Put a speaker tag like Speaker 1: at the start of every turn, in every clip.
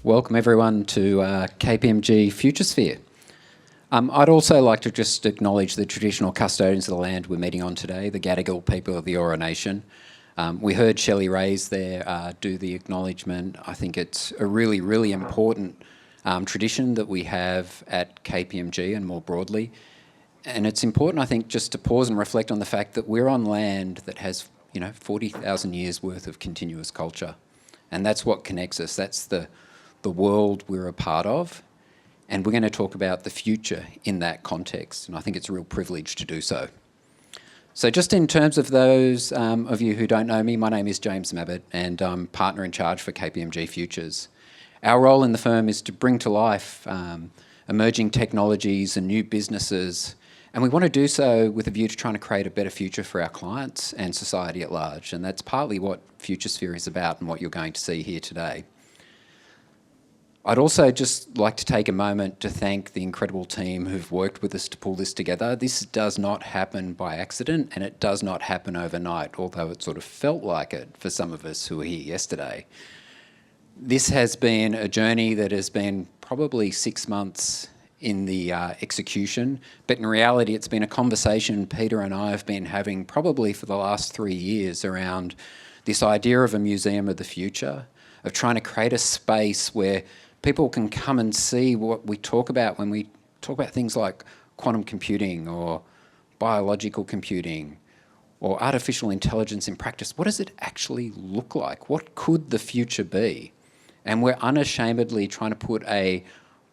Speaker 1: Welcome everyone to KPMG Futuresphere. I'd also like to just acknowledge the traditional custodians of the land we're meeting on today, the Gadigal people of the Eora Nation. We heard Shelley Rays there do the acknowledgement. I think it's a really, really important tradition that we have at KPMG and more broadly. And it's important, I think, just to pause and reflect on the fact that we're on land that has, 40,000 years worth of continuous culture. And that's what connects us. That's the world we're a part of. And we're going to talk about the future in that context. And I think it's a real privilege to do so. So just in terms of those of you who don't know me, my name is James Mabbott and I'm partner in charge for KPMG Futures. Our role in the firm is to bring to life emerging technologies and new businesses. And we want to do so with a view to trying to create a better future for our clients and society at large. And that's partly what Futuresphere is about and what you're going to see here today. I'd also just like to take a moment to thank the incredible team who've worked with us to pull this together. This does not happen by accident and it does not happen overnight, although it sort of felt like it for some of us who were here yesterday. This has been a journey that has been probably 6 months in the execution, but in reality it's been a conversation Peter and I have been having probably for the last 3 years around this idea of a museum of the future, of trying to create a space where people can come and see what we talk about when we talk about things like quantum computing or biological computing or artificial intelligence in practice. What does it actually look like? What could the future be? And we're unashamedly trying to put a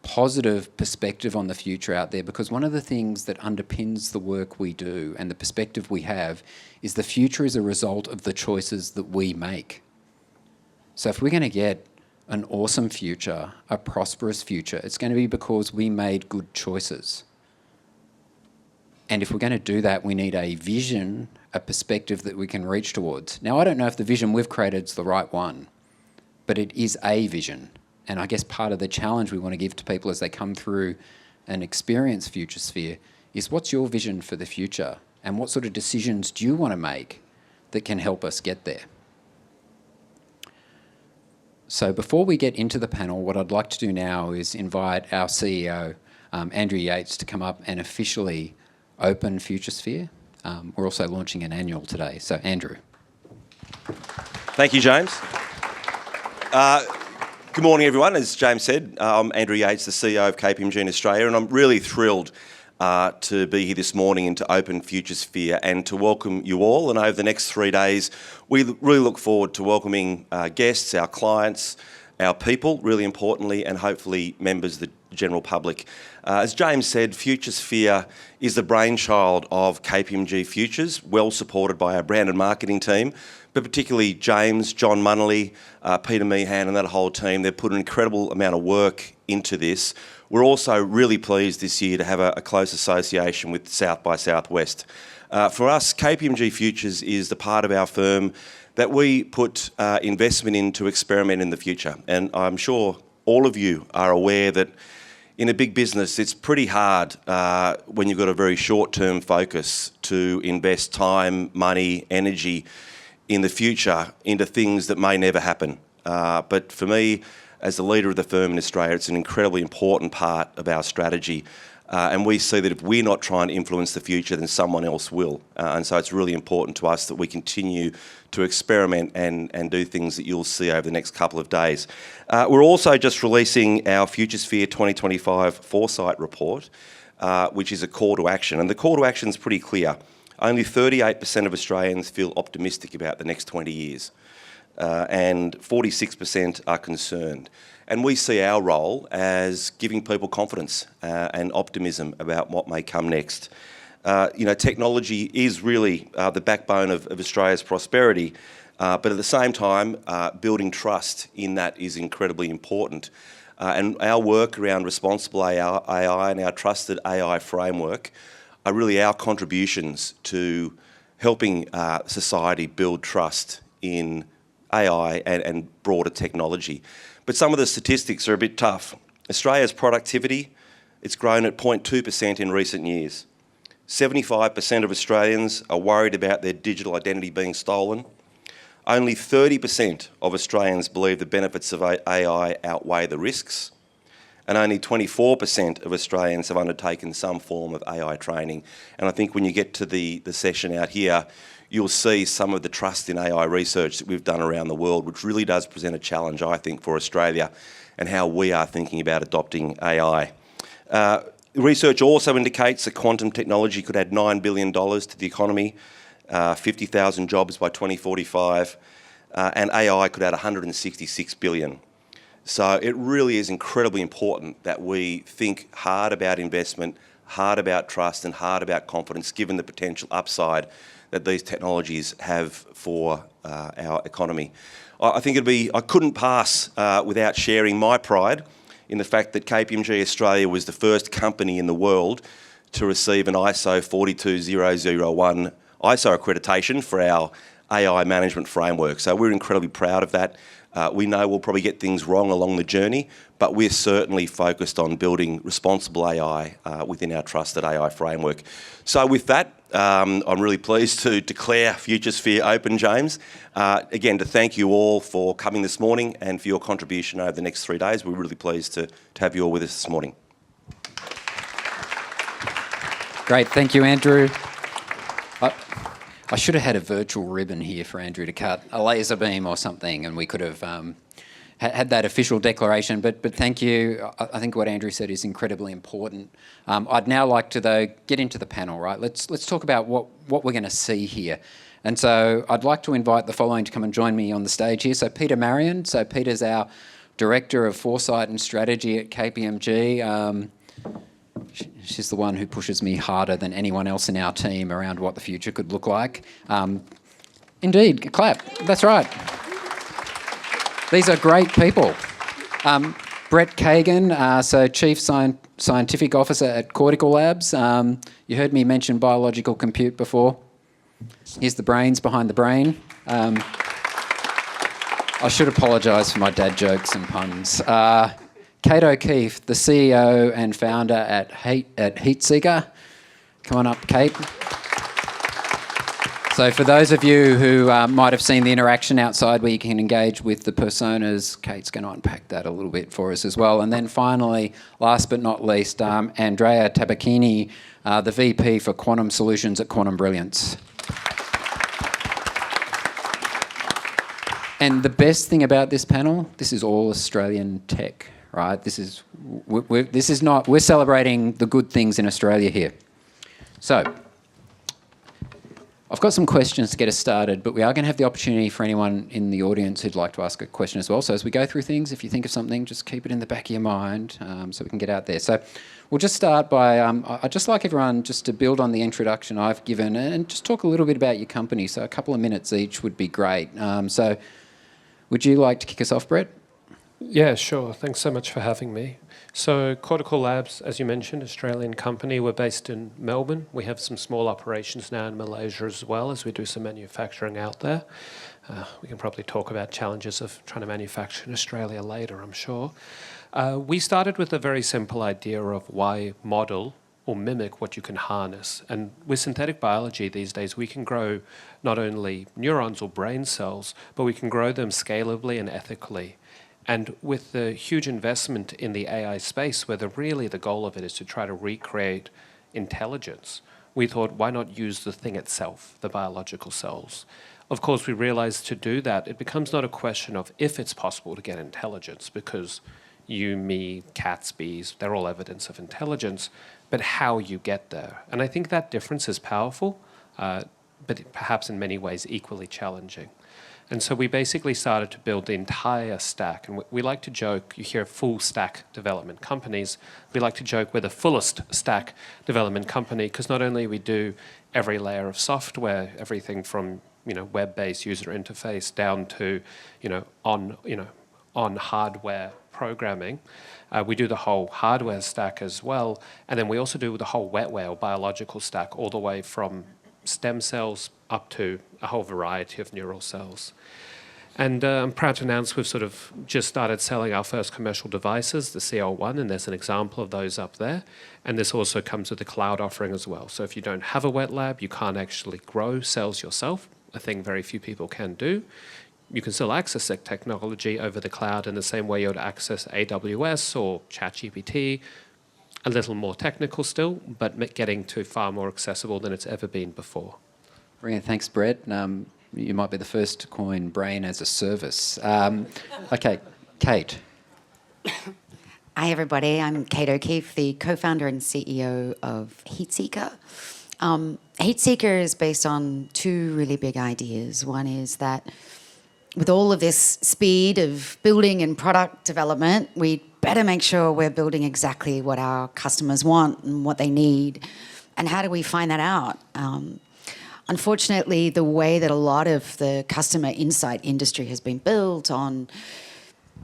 Speaker 1: positive perspective on the future out there, because one of the things that underpins the work we do and the perspective we have is the future is a result of the choices that we make. So if we're going to get an awesome future, a prosperous future, it's going to be because we made good choices. And if we're going to do that, we need a vision, a perspective that we can reach towards. Now, I don't know if the vision we've created is the right one, but it is a vision. And I guess part of the challenge we want to give to people as they come through and experience Futuresphere is, what's your vision for the future? And what sort of decisions do you want to make that can help us get there? So before we get into the panel, what I'd like to do now is invite our CEO, Andrew Yates, to come up and officially open Futuresphere. We're also launching an annual today. So Andrew.
Speaker 2: Thank you, James. Good morning, everyone. As James said, I'm Andrew Yates, the CEO of KPMG in Australia, and I'm really thrilled to be here this morning and to open Futuresphere and to welcome you all. And over the next 3 days, we really look forward to welcoming guests, our clients, our people, really importantly, and hopefully members of the general public. As James said, Futuresphere is the brainchild of KPMG Futures, well supported by our brand and marketing team, but particularly James, John Munnelly, Peter Meehan and that whole team. They've put an incredible amount of work into this. We're also really pleased this year to have a close association with South by Southwest. For us, KPMG Futures is the part of our firm that we put investment in to experiment in the future. And I'm sure all of you are aware that in a big business, it's pretty hard when you've got a very short-term focus to invest time, money, energy in the future into things that may never happen. But for me, as the leader of the firm in Australia, it's an incredibly important part of our strategy. And we see that if we're not trying to influence the future, then someone else will. And so it's really important to us that we continue to experiment and do things that you'll see over the next couple of days. We're also just releasing our Futuresphere 2025 Foresight Report, which is a call to action. And the call to action is pretty clear. Only 38% of Australians feel optimistic about the next 20 years. And 46% are concerned. And we see our role as giving people confidence and optimism about what may come next. Technology is really the backbone of Australia's prosperity, but at the same time, building trust in that is incredibly important. And our work around responsible AI and our trusted AI framework are really our contributions to helping society build trust in AI and broader technology. But some of the statistics are a bit tough. Australia's productivity, it's grown at 0.2% in recent years. 75% of Australians are worried about their digital identity being stolen. only 30% of Australians believe the benefits of AI outweigh the risks, and only 24% of Australians have undertaken some form of AI training. And I think when you get to the session out here, you'll see some of the trust in AI research that we've done around the world, which really does present a challenge, I think, for Australia and how we are thinking about adopting AI. Research also indicates that quantum technology could add $9 billion to the economy, 50,000 jobs by 2045, and AI could add 166 billion. So it really is incredibly important that we think hard about investment, hard about trust, and hard about confidence, given the potential upside that these technologies have for our economy. I think I couldn't pass without sharing my pride in the fact that KPMG Australia was the first company in the world to receive an ISO 42001 ISO accreditation for our AI management framework. So we're incredibly proud of that. We know we'll probably get things wrong along the journey, but we're certainly focused on building responsible AI within our trusted AI framework. So with that, I'm really pleased to declare Futuresphere open, James. Again, to thank you all for coming this morning and for your contribution over the next 3 days. We're really pleased to have you all with us this morning.
Speaker 1: Great, thank you, Andrew. I should have had a virtual ribbon here for Andrew to cut, a laser beam or something, and we could have had that official declaration. But thank you. I think what Andrew said is incredibly important. I'd now like to, though, get into the panel, right? Let's talk about what we're going to see here. And so I'd like to invite the following to come and join me on the stage here. So Peter Marion. So Peter's our Director of Foresight and Strategy at KPMG. She's the one who pushes me harder than anyone else in our team around what the future could look like. Indeed, clap. That's right. These are great people. Brett Kagan, so Chief Scientific Officer at Cortical Labs. You heard me mention biological compute before. Here's the brains behind the brain. I should apologise for my dad jokes and puns. Kate O'Keefe, the CEO and founder at HeatSeeker. Come on up, Kate. So for those of you who might have seen the interaction outside where you can engage with the personas, Kate's going to unpack that a little bit for us as well. And then finally, last but not least, Andrea Tabacchini, the VP for Quantum Solutions at Quantum Brilliance. And the best thing about this panel, this is all Australian tech. Right, we're celebrating the good things in Australia here. So, I've got some questions to get us started, but we are going to have the opportunity for anyone in the audience who'd like to ask a question as well. So as we go through things, if you think of something, just keep it in the back of your mind so we can get out there. So we'll just start by, I'd just like everyone just to build on the introduction I've given and just talk a little bit about your company. So a couple of minutes each would be great. So would you like to kick us off, Brett?
Speaker 3: Yeah, sure. Thanks so much for having me. So Cortical Labs, as you mentioned, Australian company. We're based in Melbourne. We have some small operations now in Malaysia as well, as we do some manufacturing out there. We can probably talk about challenges of trying to manufacture in Australia later, I'm sure. We started with a very simple idea of why model or mimic what you can harness. And with synthetic biology these days, we can grow not only neurons or brain cells, but we can grow them scalably and ethically. And with the huge investment in the AI space, where really the goal of it is to try to recreate intelligence, we thought, why not use the thing itself, the biological cells? Of course, we realized to do that, it becomes not a question of if it's possible to get intelligence, because you, me, cats, bees, they're all evidence of intelligence, but how you get there. And I think that difference is powerful, but perhaps in many ways equally challenging. And so we basically started to build the entire stack. And we like to joke, you hear full stack development companies, we like to joke we're the fullest stack development company, because not only we do every layer of software, everything from web-based user interface down to on hardware programming, we do the whole hardware stack as well. And then we also do the whole wetware or biological stack, all the way from stem cells up to a whole variety of neural cells. And I'm proud to announce we've sort of just started selling our first commercial devices, the CL1, and there's an example of those up there. And this also comes with a cloud offering as well. So if you don't have a wet lab, you can't actually grow cells yourself. a thing very few people can do. You can still access that technology over the cloud in the same way you would access AWS or ChatGPT. A little more technical still, but getting to far more accessible than it's ever been before.
Speaker 1: Brilliant. Thanks, Brett. You might be the first to coin brain as a service. Okay, Kate.
Speaker 4: Hi, everybody. I'm Kate O'Keefe, the co-founder and CEO of HeatSeeker. HeatSeeker is based on two really big ideas. One is that with all of this speed of building and product development, we better make sure we're building exactly what our customers want and what they need. And how do we find that out? Unfortunately, the way that a lot of the customer insight industry has been built on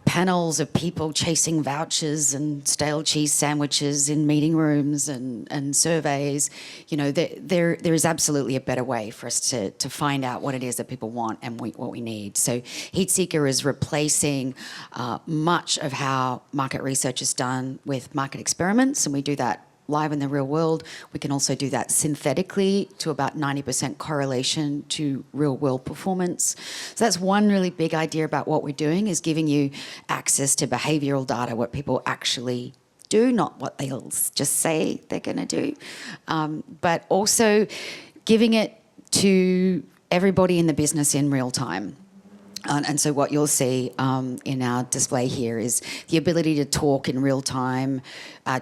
Speaker 4: panels of people chasing vouchers and stale cheese sandwiches in meeting rooms and surveys, there is absolutely a better way for us to find out what it is that people want and what we need. So HeatSeeker is replacing much of how market research is done with market experiments, and we do that live in the real world. We can also do that synthetically to about 90% correlation to real world performance. So that's one really big idea about what we're doing, is giving you access to behavioral data, what people actually do, not what they'll just say they're going to do, but also giving it to everybody in the business in real time. And so what you'll see in our display here is the ability to talk in real time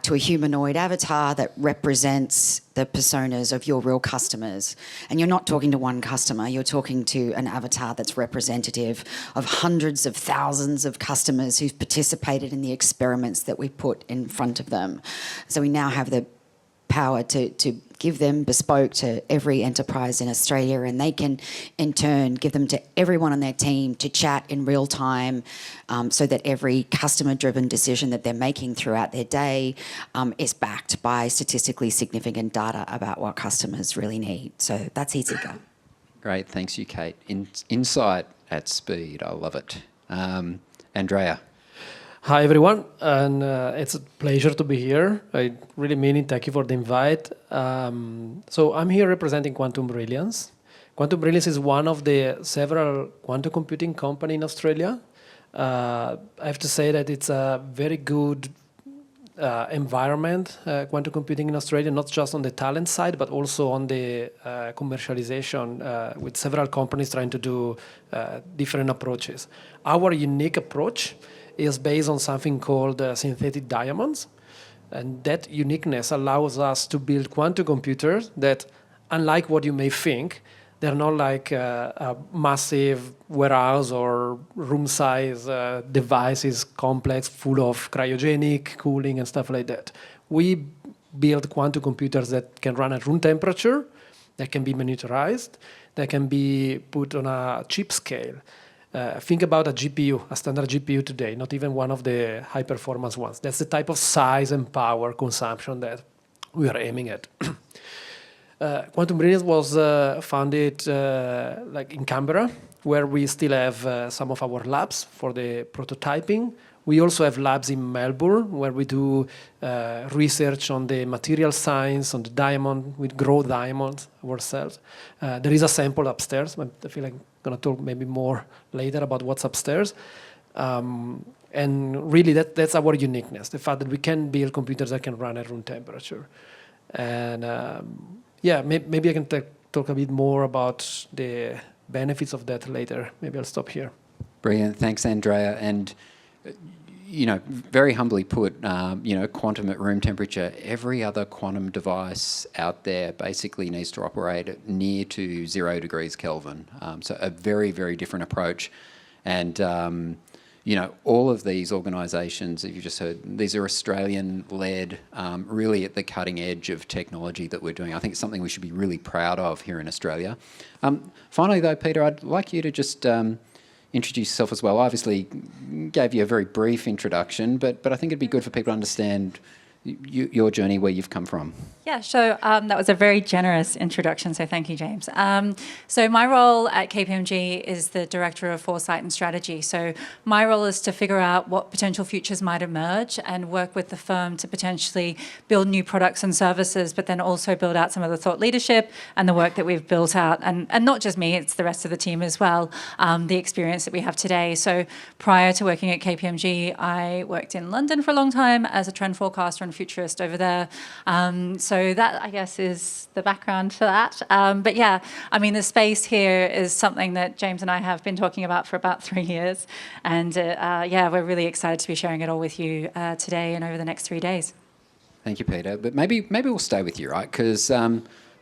Speaker 4: to a humanoid avatar that represents the personas of your real customers. And you're not talking to one customer, you're talking to an avatar that's representative of hundreds of thousands of customers who've participated in the experiments that we put in front of them. So we now have the power to give them bespoke to every enterprise in Australia, and they can in turn give them to everyone on their team to chat in real time, so that every customer-driven decision that they're making throughout their day is backed by statistically significant data about what customers really need. So that's HeatSeeker.
Speaker 1: Great, thanks you, Kate. Insight at speed, I love it. Andrea.
Speaker 5: Hi, everyone, and it's a pleasure to be here. I really mean it. Thank you for the invite. So I'm here representing Quantum Brilliance. Quantum Brilliance is one of the several quantum computing companies in Australia. I have to say that it's a very good environment, quantum computing in Australia, not just on the talent side, but also on the commercialization, with several companies trying to do different approaches. Our unique approach is based on something called synthetic diamonds. And that uniqueness allows us to build quantum computers that, unlike what you may think, they're not like a massive warehouse or room-size devices, complex, full of cryogenic cooling and stuff like that. We build quantum computers that can run at room temperature, that can be miniaturized, that can be put on a chip scale. Think about a GPU, a standard GPU today, not even one of the high-performance ones. That's the type of size and power consumption that we are aiming at. Quantum Brilliance was founded in Canberra, where we still have some of our labs for the prototyping. We also have labs in Melbourne, where we do research on the material science, on the diamond. We grow diamonds ourselves. There is a sample upstairs. I feel like I'm going to talk maybe more later about what's upstairs. And really, that's our uniqueness, the fact that we can build computers that can run at room temperature. And maybe I can talk a bit more about the benefits of that later. Maybe I'll stop here.
Speaker 1: Brilliant. Thanks, Andrea. And very humbly put, quantum at room temperature, every other quantum device out there basically needs to operate at near to 0 degrees Kelvin. So a very, very different approach. And, all of these organisations, if you just heard, these are Australian-led, really at the cutting edge of technology that we're doing. I think it's something we should be really proud of here in Australia. Finally, though, Peter, I'd like you to just introduce yourself as well. I obviously gave you a very brief introduction, but I think it'd be good for people to understand your journey, where you've come from.
Speaker 6: Yeah, so that was a very generous introduction, so thank you, James. So my role at KPMG is the Director of Foresight and Strategy. So my role is to figure out what potential futures might emerge and work with the firm to potentially build new products and services, but then also build out some of the thought leadership and the work that we've built out. And not just me, it's the rest of the team as well, the experience that we have today. So prior to working at KPMG, I worked in London for a long time as a trend forecaster and futurist over there. So that, I guess, is the background for that. But yeah, I mean, the space here is something that James and I have been talking about for about 3 years. And yeah, we're really excited to be sharing it all with you today and over the next 3 days.
Speaker 1: Thank you, Peter. But maybe we'll stay with you, right? Because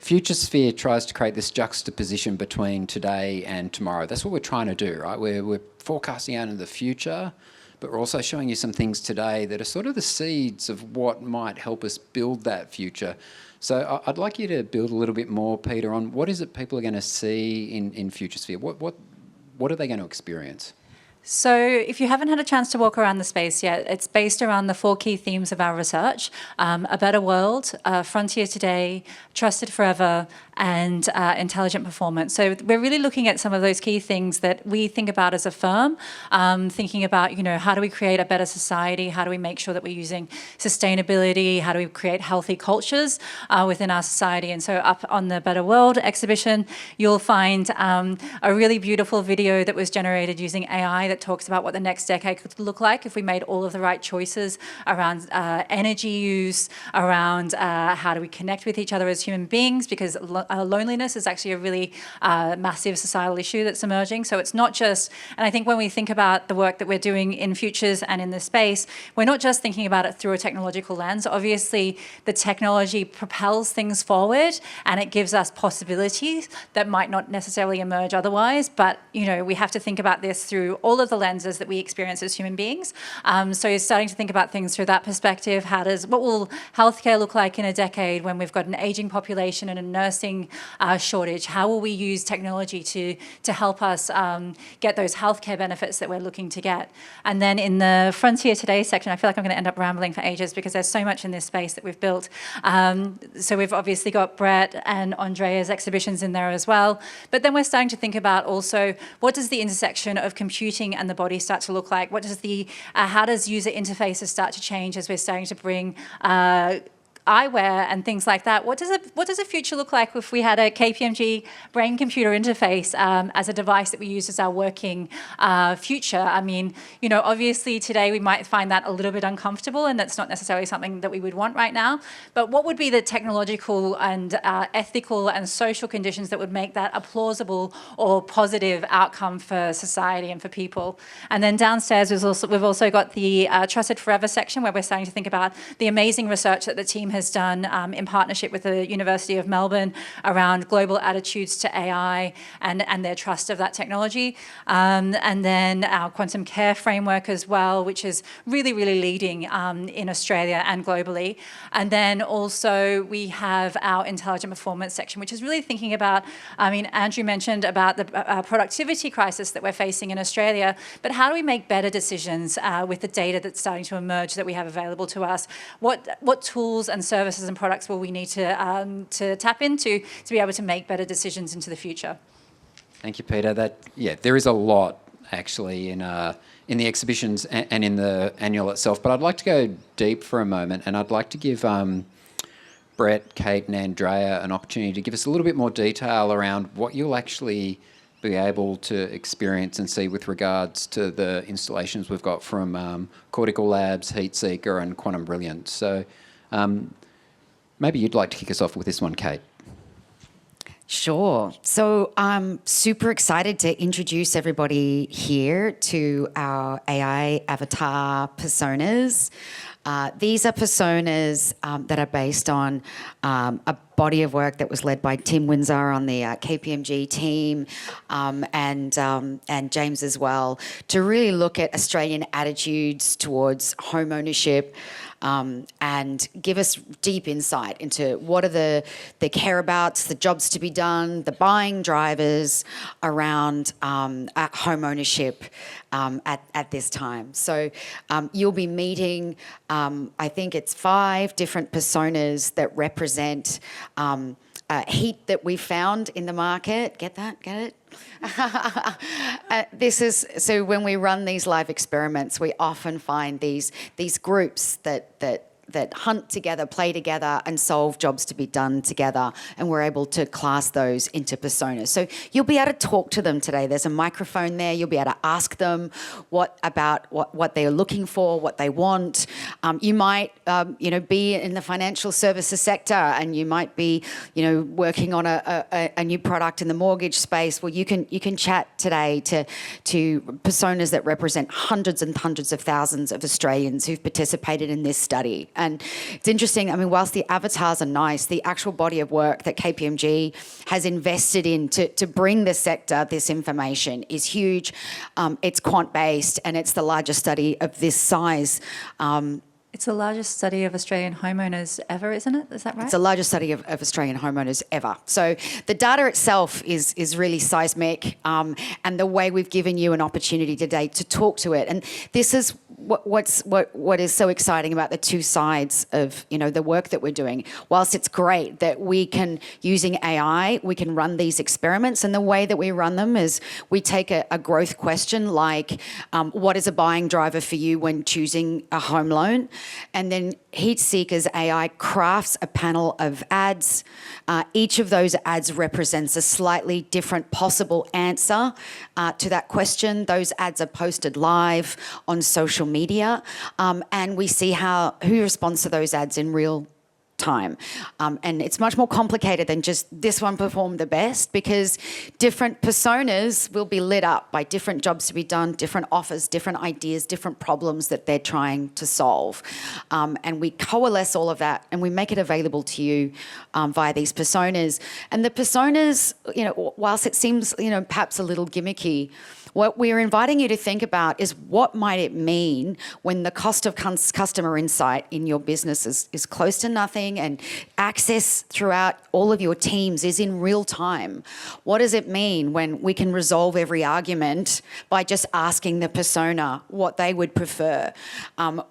Speaker 1: Futuresphere tries to create this juxtaposition between today and tomorrow. That's what we're trying to do, right? We're forecasting out into the future, but we're also showing you some things today that are sort of the seeds of what might help us build that future. So I'd like you to build a little bit more, Peter, on what is it people are going to see in Futuresphere? What are they going to experience?
Speaker 6: So if you haven't had a chance to walk around the space yet, it's based around the 4 key themes of our research: a better world, frontier today, trusted forever, and intelligent performance. So we're really looking at some of those key things that we think about as a firm, thinking about, how do we create a better society? How do we make sure that we're using sustainability? How do we create healthy cultures within our society? And so up on the Better World exhibition, you'll find a really beautiful video that was generated using AI that talks about what the next decade could look like if we made all of the right choices around energy use, around how do we connect with each other as human beings, because loneliness is actually a really massive societal issue that's emerging. So it's not just, and I think when we think about the work that we're doing in futures and in this space, we're not just thinking about it through a technological lens. Obviously, the technology propels things forward and it gives us possibilities that might not necessarily emerge otherwise. But, we have to think about this through all of the lenses that we experience as human beings. So you're starting to think about things through that perspective. What will healthcare look like in a decade when we've got an aging population and a nursing shortage? How will we use technology to help us get those healthcare benefits that we're looking to get? And then in the Frontier Today section, I feel like I'm going to end up rambling for ages because there's so much in this space that we've built. So we've obviously got Brett and Andrea's exhibitions in there as well. But then we're starting to think about also, what does the intersection of computing and the body start to look like? How does user interfaces start to change as we're starting to bring eyewear and things like that? What does a future look like if we had a KPMG brain-computer interface as a device that we use as our working future? I mean, obviously today we might find that a little bit uncomfortable, and that's not necessarily something that we would want right now. But what would be the technological and ethical and social conditions that would make that a plausible or positive outcome for society and for people? And then downstairs we've also got the Trusted Forever section, where we're starting to think about the amazing research that the team has done in partnership with the University of Melbourne around global attitudes to AI and their trust of that technology. And then our quantum care framework as well, which is really, really leading in Australia and globally. And then also we have our intelligent performance section, which is really thinking about, Andrew mentioned about the productivity crisis that we're facing in Australia, but how do we make better decisions with the data that's starting to emerge that we have available to us? What tools and services and products will we need to tap into to be able to make better decisions into the future?
Speaker 1: Thank you, Peter. There is a lot actually in the exhibitions and in the annual itself, but I'd like to go deep for a moment, and I'd like to give Brett, Kate and Andrea an opportunity to give us a little bit more detail around what you'll actually be able to experience and see with regards to the installations we've got from Cortical Labs, HeatSeeker and Quantum Brilliance. So maybe you'd like to kick us off with this one, Kate.
Speaker 4: Sure. So I'm super excited to introduce everybody here to our AI avatar personas. These are personas that are based on a body of work that was led by Tim Windsor on the KPMG team and James as well, to really look at Australian attitudes towards home ownership, and give us deep insight into what are the care-abouts, the jobs to be done, the buying drivers around home ownership at this time. So you'll be meeting I think it's 5 different personas that represent heat that we found in the market. Get that? Get it? So when we run these live experiments, we often find these groups that hunt together, play together, and solve jobs to be done together, and we're able to class those into personas. So you'll be able to talk to them today. There's a microphone there. You'll be able to ask them what they're looking for, what they want. You might, be in the financial services sector, and you might be, working on a new product in the mortgage space. Well, you can chat today to personas that represent hundreds and hundreds of thousands of Australians who've participated in this study. And it's interesting, whilst the avatars are nice, the actual body of work that KPMG has invested in to bring the sector this information is huge. It's quant-based, and it's the largest study of this size.
Speaker 6: It's the largest study of Australian homeowners ever, isn't it? Is that right?
Speaker 4: It's the largest study of Australian homeowners ever. So the data itself is really seismic, and the way we've given you an opportunity today to talk to it. And this is what is so exciting about the two sides of the work that we're doing. Whilst it's great that we can, using AI, we can run these experiments, and the way that we run them is we take a growth question like, what is a buying driver for you when choosing a home loan? And then HeatSeeker's AI crafts a panel of ads. Each of those ads represents a slightly different possible answer to that question. Those ads are posted live on social media, and we see who responds to those ads in real time. And it's much more complicated than just this one performed the best, because different personas will be lit up by different jobs to be done, different offers, different ideas, different problems that they're trying to solve. And we coalesce all of that and we make it available to you via these personas. And the personas, whilst it seems, perhaps a little gimmicky, what we're inviting you to think about is what might it mean when the cost of customer insight in your business is close to nothing and access throughout all of your teams is in real time. What does it mean when we can resolve every argument by just asking the persona what they would prefer?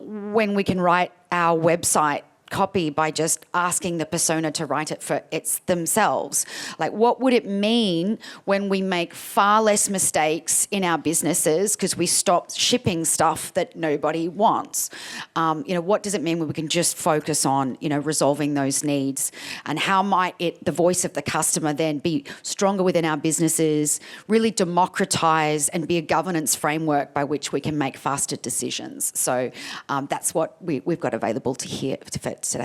Speaker 4: When we can write our website copy by just asking the persona to write it for themselves. Like, what would it mean when we make far less mistakes in our businesses because we stop shipping stuff that nobody wants? What does it mean when we can just focus on, resolving those needs? And how might the voice of the customer then be stronger within our businesses, really democratize and be a governance framework by which we can make faster decisions? So that's what we've got available today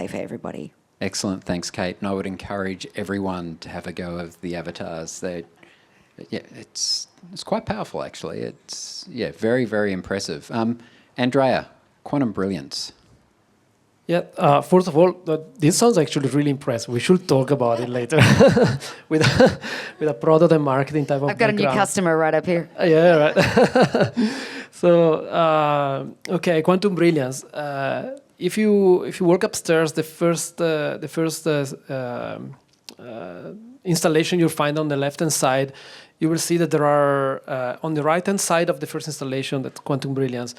Speaker 4: for everybody.
Speaker 1: Excellent, thanks, Kate. And I would encourage everyone to have a go of the avatars. It's quite powerful, actually. It's very, very impressive. Andrea, quantum brilliance.
Speaker 5: Yeah, first of all, this sounds actually really impressive. We should talk about it later with a product and marketing type of
Speaker 4: I've got
Speaker 5: background.
Speaker 4: a new customer right up here.
Speaker 5: Yeah, right. So, okay, quantum brilliance. If you work upstairs, the first installation you'll find on the left-hand side, you will see that there are, on the right-hand side of the first installation, that's quantum brilliance,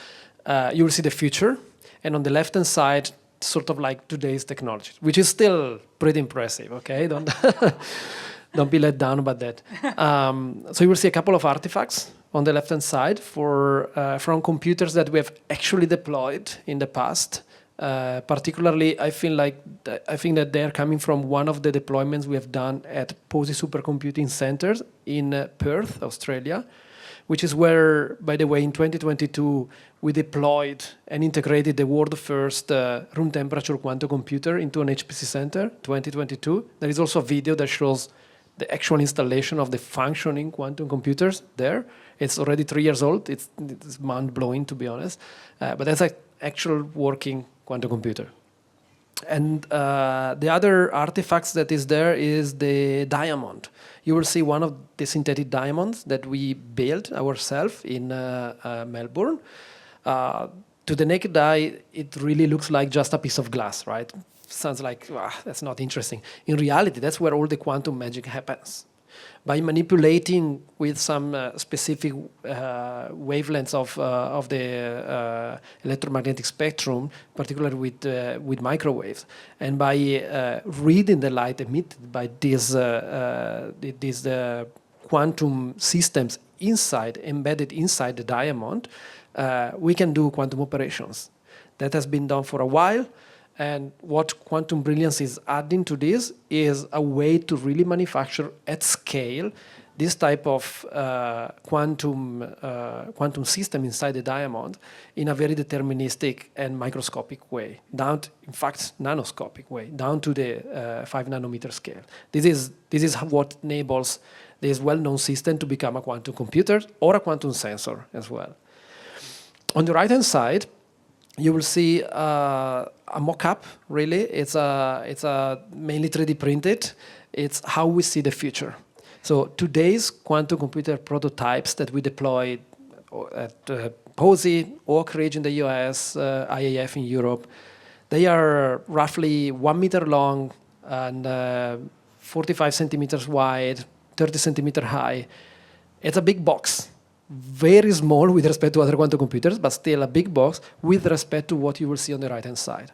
Speaker 5: you will see the future. And on the left-hand side, sort of like today's technology, which is still pretty impressive, okay? Don't be let down by that. So you will see a couple of artifacts on the left-hand side from computers that we have actually deployed in the past. Particularly, I think that they are coming from one of the deployments we have done at POSI Supercomputing Centers in Perth, Australia, which is where, by the way, in 2022, we deployed and integrated the world's first room temperature quantum computer into an HPC center, 2022. There is also a video that shows the actual installation of the functioning quantum computers there. It's already 3 years old. It's mind-blowing, to be honest. But that's an actual working quantum computer. And the other artifacts that is there is the diamond. You will see one of the synthetic diamonds that we built ourselves in Melbourne. To the naked eye, it really looks like just a piece of glass, right? Sounds like, that's not interesting. In reality, that's where all the quantum magic happens. By manipulating with some specific wavelengths of the electromagnetic spectrum, particularly with microwaves, and by reading the light emitted by these quantum systems embedded inside the diamond, we can do quantum operations. That has been done for a while. And what quantum brilliance is adding to this is a way to really manufacture at scale this type of quantum system inside the diamond in a very deterministic and microscopic way, in fact, nanoscopic way, down to the 5 nanometer scale. This is what enables this well-known system to become a quantum computer or a quantum sensor as well. On the right-hand side, you will see a mock-up, really. It's mainly 3D printed. It's how we see the future. So today's quantum computer prototypes that we deployed at POSI, Oak Ridge in the US, IAF in Europe, they are roughly 1 meter long and 45 centimeters wide, 30 centimeter high. It's a big box. Very small with respect to other quantum computers, but still a big box with respect to what you will see on the right-hand side.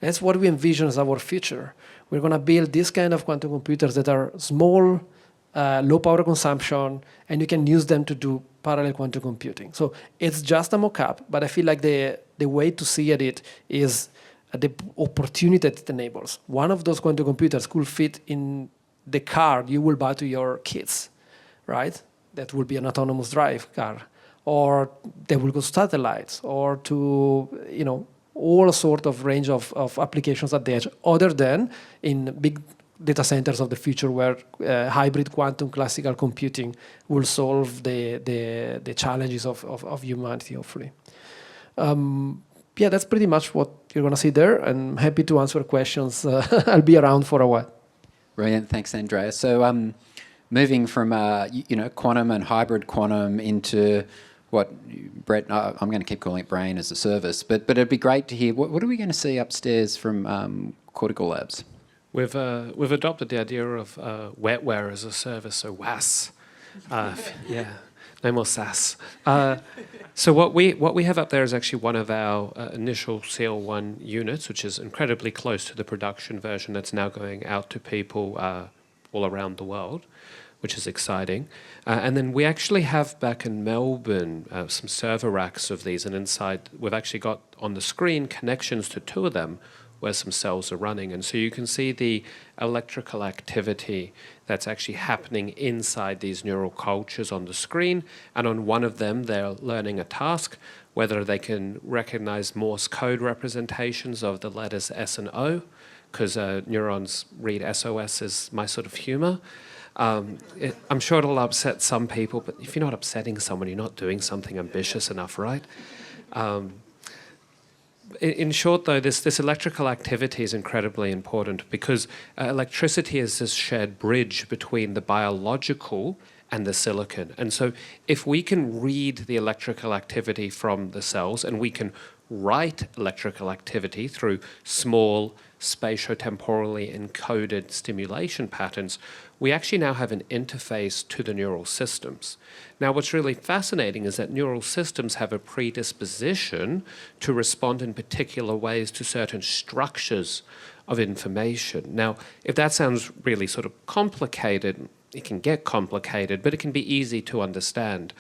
Speaker 5: That's what we envision as our future. We're going to build this kind of quantum computers that are small, low power consumption, and you can use them to do parallel quantum computing. So it's just a mock-up, but I feel like the way to see it is the opportunity that it enables. One of those quantum computers could fit in the car you will buy to your kids, right? That will be an autonomous drive car, or they will go to satellites, or to all sort of range of applications at the edge, other than in big data centers of the future where hybrid quantum classical computing will solve the challenges of humanity, hopefully. That's pretty much what you're going to see there. I'm happy to answer questions. I'll be around for a while.
Speaker 1: Brilliant, thanks, Andrea. So moving from quantum and hybrid quantum into what Brett, I'm going to keep calling it brain as a service, but it'd be great to hear what are we going to see upstairs from Cortical Labs?
Speaker 3: We've adopted the idea of wetware as a service, so WAS. No more SAS. So what we have up there is actually one of our initial CL1 units, which is incredibly close to the production version that's now going out to people all around the world, which is exciting. And then we actually have back in Melbourne some server racks of these, and inside we've actually got on the screen connections to 2 of them where some cells are running. And so you can see the electrical activity that's actually happening inside these neural cultures on the screen. And on one of them, they're learning a task, whether they can recognize Morse code representations of the letters S and O, because neurons read SOS as my sort of humor. I'm sure it'll upset some people, but if you're not upsetting someone, you're not doing something ambitious enough, right? In short, though, this electrical activity is incredibly important because electricity is this shared bridge between the biological and the silicon. And so if we can read the electrical activity from the cells and we can write electrical activity through small spatiotemporally encoded stimulation patterns, we actually now have an interface to the neural systems. Now, what's really fascinating is that neural systems have a predisposition to respond in particular ways to certain structures of information. Now, if that sounds really sort of complicated, it can get complicated, but it can be easy to understand.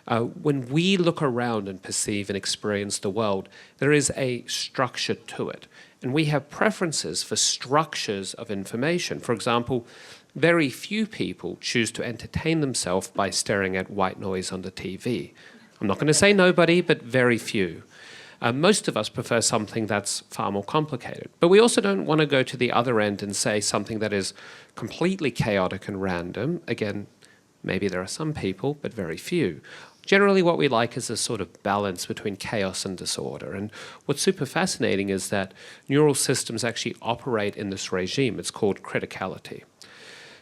Speaker 3: When we look around and perceive and experience the world, there is a structure to it. And we have preferences for structures of information. For example, very few people choose to entertain themselves by staring at white noise on the TV. I'm not going to say nobody, but very few. Most of us prefer something that's far more complicated. But we also don't want to go to the other end and say something that is completely chaotic and random. Again, maybe there are some people, but very few. Generally, what we like is a sort of balance between chaos and disorder. And what's super fascinating is that neural systems actually operate in this regime. It's called criticality.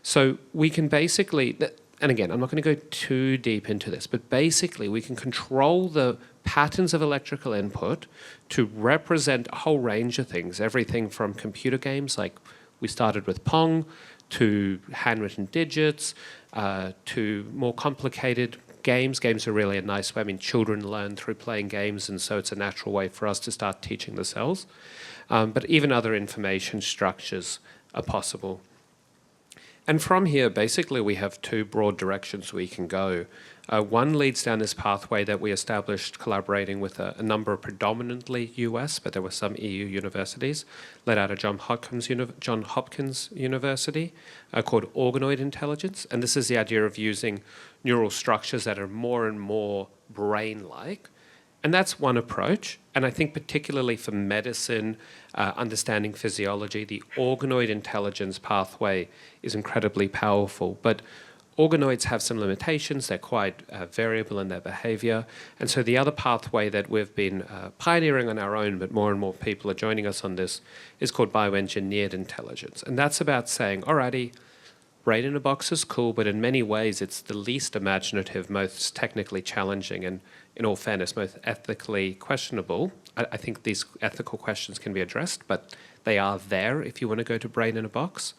Speaker 3: So we can basically, and again, I'm not going to go too deep into this, but basically we can control the patterns of electrical input to represent a whole range of things, everything from computer games, like we started with Pong, to handwritten digits, to more complicated games. Games are really a nice way. I mean, children learn through playing games, and so it's a natural way for us to start teaching the cells. But even other information structures are possible. And from here, basically, we have two broad directions we can go. One leads down this pathway that we established collaborating with a number of predominantly US, but there were some EU universities, led out of Johns Hopkins University, called organoid intelligence. And this is the idea of using neural structures that are more and more brain-like. And that's one approach. And I think particularly for medicine, understanding physiology, the organoid intelligence pathway is incredibly powerful. But organoids have some limitations. They're quite variable in their behavior. And so the other pathway that we've been pioneering on our own, but more and more people are joining us on this, is called bioengineered intelligence. And that's about saying, alrighty, brain in a box is cool, but in many ways it's the least imaginative, most technically challenging, and in all fairness, most ethically questionable. I think these ethical questions can be addressed, but they are there if you want to go to brain in a box.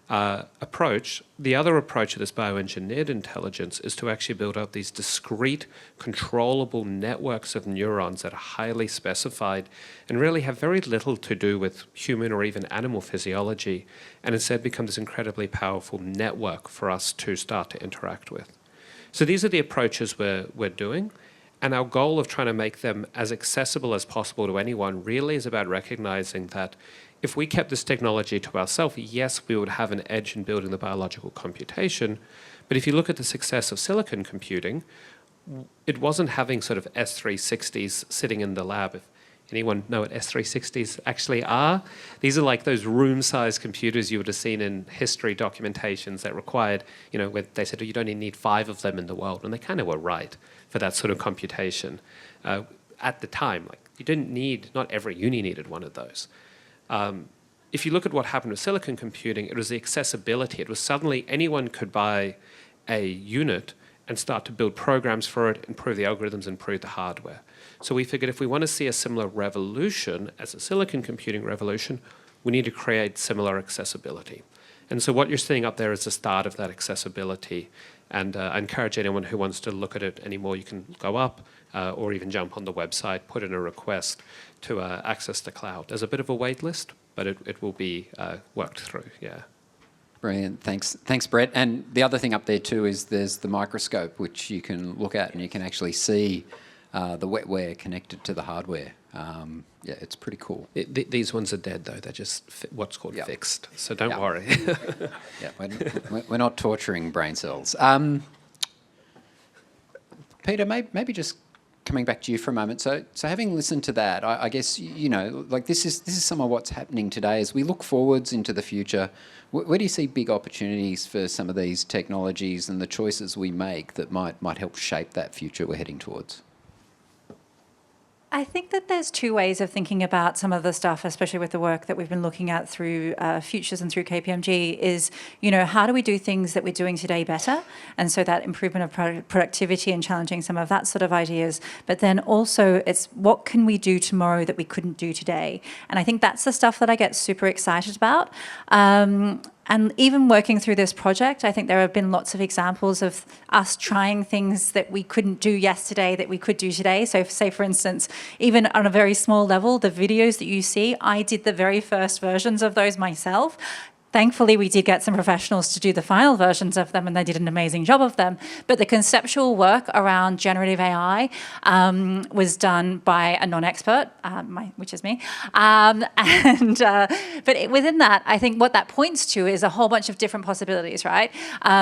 Speaker 3: Approach. The other approach of this bioengineered intelligence is to actually build up these discrete, controllable networks of neurons that are highly specified and really have very little to do with human or even animal physiology, and instead become this incredibly powerful network for us to start to interact with. So these are the approaches we're doing. And our goal of trying to make them as accessible as possible to anyone really is about recognizing that if we kept this technology to ourselves, yes, we would have an edge in building the biological computation. But if you look at the success of silicon computing, it wasn't having sort of S360s sitting in the lab. If anyone know what S360s actually are? These are like those room-sized computers you would have seen in history documentations that required, where they said, oh, you don't even need 5 of them in the world. And they kind of were right for that sort of computation. At the time, you didn't need, not every uni needed one of those. If you look at what happened with silicon computing, it was the accessibility. It was suddenly anyone could buy a unit and start to build programs for it, improve the algorithms, improve the hardware. So we figured if we want to see a similar revolution as a silicon computing revolution, we need to create similar accessibility. And so what you're seeing up there is the start of that accessibility. And I encourage anyone who wants to look at it anymore, you can go up or even jump on the website, put in a request to access the cloud. There's a bit of a wait list, but it will be worked through, yeah.
Speaker 1: Brilliant, thanks, Brett. And the other thing up there too is there's the microscope, which you can look at and you can actually see the wetware connected to the hardware. Yeah, it's pretty cool.
Speaker 3: These ones are dead though. They're just what's called fixed. So don't worry.
Speaker 1: Yeah, we're not torturing brain cells. Peter, maybe just coming back to you for a moment. So having listened to that, I guess this is some of what's happening today. As we look forwards into the future, where do you see big opportunities for some of these technologies and the choices we make that might help shape that future we're heading towards?
Speaker 6: I think that there's two ways of thinking about some of the stuff, especially with the work that we've been looking at through Futures and through KPMG, is, how do we do things that we're doing today better? And so that improvement of productivity and challenging some of that sort of ideas. But then also it's what can we do tomorrow that we couldn't do today? And I think that's the stuff that I get super excited about. And even working through this project, I think there have been lots of examples of us trying things that we couldn't do yesterday that we could do today. So say, for instance, even on a very small level, the videos that you see, I did the very first versions of those myself. Thankfully, we did get some professionals to do the final versions of them, and they did an amazing job of them. But the conceptual work around generative AI was done by a non-expert, which is me. But within that, I think what that points to is a whole bunch of different possibilities, right?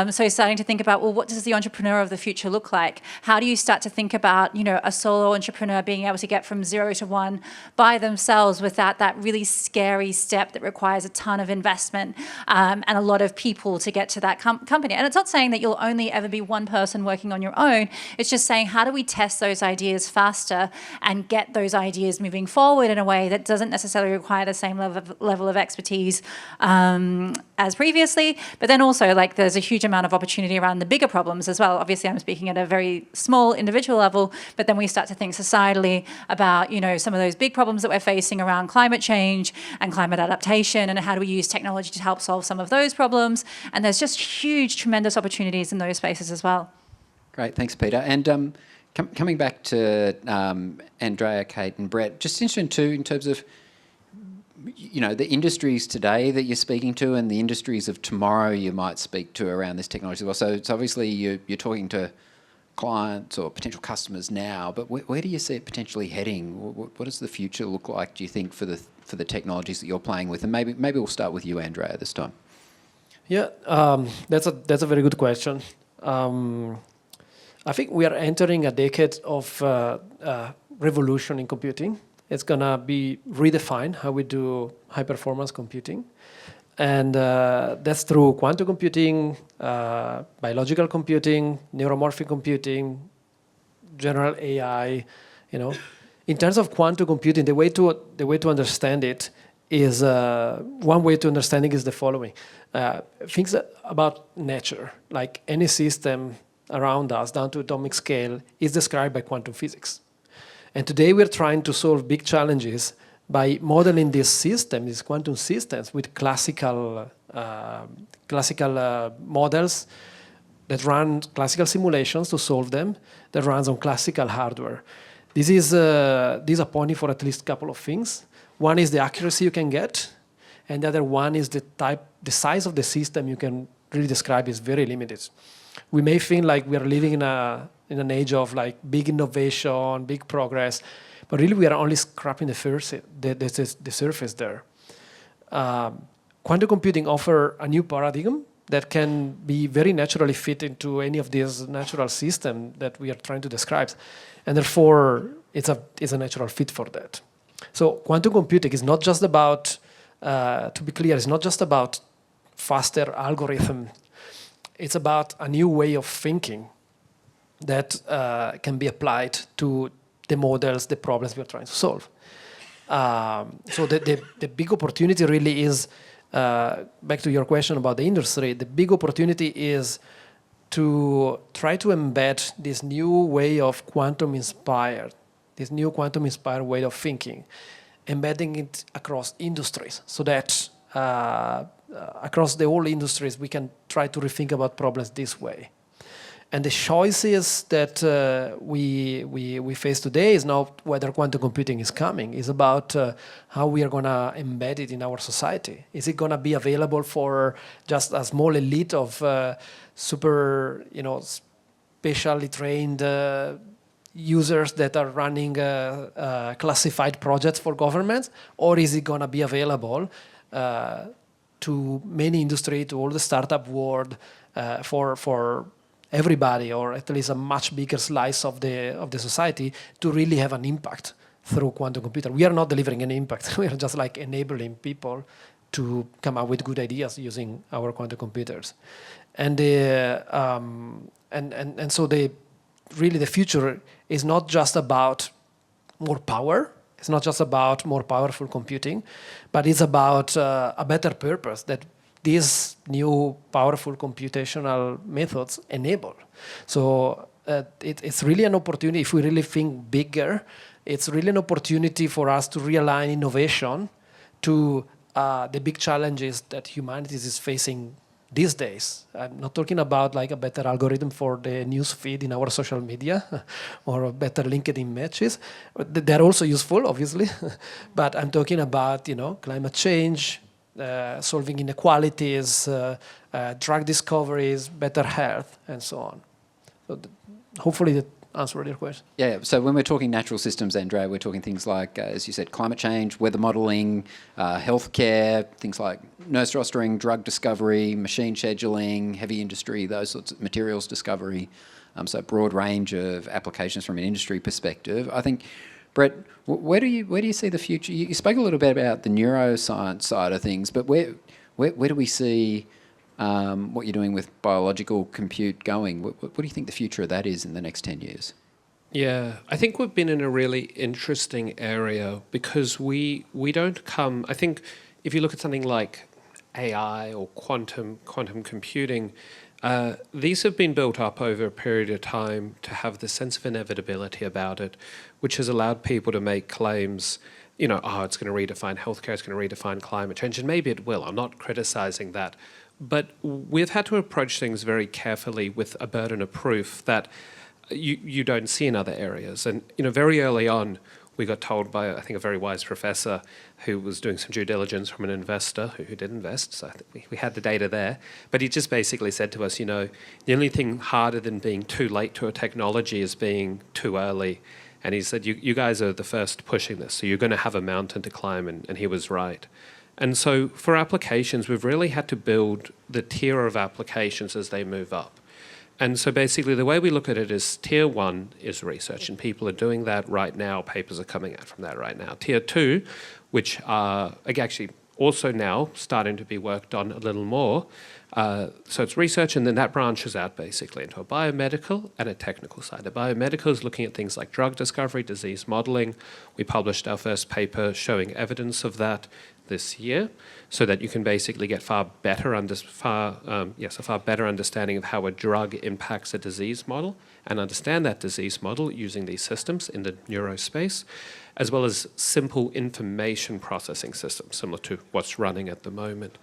Speaker 6: So starting to think about, well, what does the entrepreneur of the future look like? How do you start to think about, a solo entrepreneur being able to get from 0 to 1 by themselves without that really scary step that requires a ton of investment and a lot of people to get to that company. And it's not saying that you'll only ever be one person working on your own. It's just saying, how do we test those ideas faster and get those ideas moving forward in a way that doesn't necessarily require the same level of expertise as previously. But then also, there's a huge amount of opportunity around the bigger problems as well. Obviously, I'm speaking at a very small individual level, but then we start to think societally about, some of those big problems that we're facing around climate change and climate adaptation, and how do we use technology to help solve some of those problems. And there's just huge, tremendous opportunities in those spaces as well.
Speaker 1: Great, thanks, Peter. And coming back to Andrea, Kate, and Brett, just interested too in terms of the industries today that you're speaking to and the industries of tomorrow you might speak to around this technology as well. So it's obviously you're talking to clients or potential customers now, but where do you see it potentially heading? What does the future look like, do you think, for the technologies that you're playing with? And maybe we'll start with you, Andrea, this time.
Speaker 5: Yeah, that's a very good question. I think we are entering a decade of revolution in computing. It's going to be redefine how we do high-performance computing. And that's through quantum computing, biological computing, neuromorphic computing, general AI. In terms of quantum computing, the way to understand it is one way to understanding is the following: things about nature, like any system around us, down to atomic scale, is described by quantum physics. And today we're trying to solve big challenges by modeling this system, these quantum systems, with classical models that run classical simulations to solve them, that runs on classical hardware. This is pointing for at least a couple of things. One is the accuracy you can get, and the other one is the size of the system you can really describe is very limited. We may think like we are living in an age of like big innovation, big progress, but really we are only scratching the surface there. Quantum computing offers a new paradigm that can be very naturally fit into any of these natural systems that we are trying to describe, and therefore it's a natural fit for that. So quantum computing is not just about, to be clear, it's not just about faster algorithm. It's about a new way of thinking that can be applied to the models, the problems we're trying to solve. So the big opportunity really is, back to your question about the industry, the big opportunity is to try to embed this new way of quantum-inspired way of thinking, embedding it across industries so that across the whole industries we can try to rethink about problems this way. And the choices that we face today is not whether quantum computing is coming. It's about how we are going to embed it in our society. Is it going to be available for just a small elite of super, specially trained users that are running classified projects for governments? Or is it going to be available to many industry, to all the startup world, for everybody, or at least a much bigger slice of the society, to really have an impact through quantum computer? We are not delivering any impact. We are just like enabling people to come up with good ideas using our quantum computers. And so really the future is not just about more power. It's not just about more powerful computing, but it's about a better purpose that these new powerful computational methods enable. So it's really an opportunity, if we really think bigger, it's really an opportunity for us to realign innovation to the big challenges that humanity is facing these days. I'm not talking about like a better algorithm for the news feed in our social media or a better LinkedIn matches. They're also useful, obviously. But I'm talking about, climate change, solving inequalities, drug discoveries, better health, and so on. So hopefully that answered your question.
Speaker 1: Yeah, so when we're talking natural systems, Andrea, we're talking things like, as you said, climate change, weather modelling, healthcare, things like nurse rostering, drug discovery, machine scheduling, heavy industry, those sorts of materials discovery. So a broad range of applications from an industry perspective. I think, Brett, where do you see the future? You spoke a little bit about the neuroscience side of things, but where do we see what you're doing with biological compute going? What do you think the future of that is in the next 10 years?
Speaker 3: Yeah, I think we've been in a really interesting area because we don't come... I think if you look at something like AI or quantum computing, these have been built up over a period of time to have the sense of inevitability about it, which has allowed people to make claims it's going to redefine healthcare, it's going to redefine climate change, and maybe it will. I'm not criticizing that. But we've had to approach things very carefully with a burden of proof that you don't see in other areas. And very early on, we got told by, I think, a very wise professor who was doing some due diligence from an investor who did invest, so I think we had the data there. But he just basically said to us, the only thing harder than being too late to a technology is being too early. And he said, you guys are the first pushing this, so you're going to have a mountain to climb, and he was right. And so for applications, we've really had to build the tier of applications as they move up. And so basically the way we look at it is tier 1 is research, and people are doing that right now. Papers are coming out from that right now. Tier 2, which are actually also now starting to be worked on a little more. So it's research, and then that branches out basically into a biomedical and a technical side. The biomedical is looking at things like drug discovery, disease modeling. We published our first paper showing evidence of that this year, so that you can basically get a far better understanding of how a drug impacts a disease model, and understand that disease model using these systems in the neurospace, as well as simple information processing systems, similar to what's running at the moment.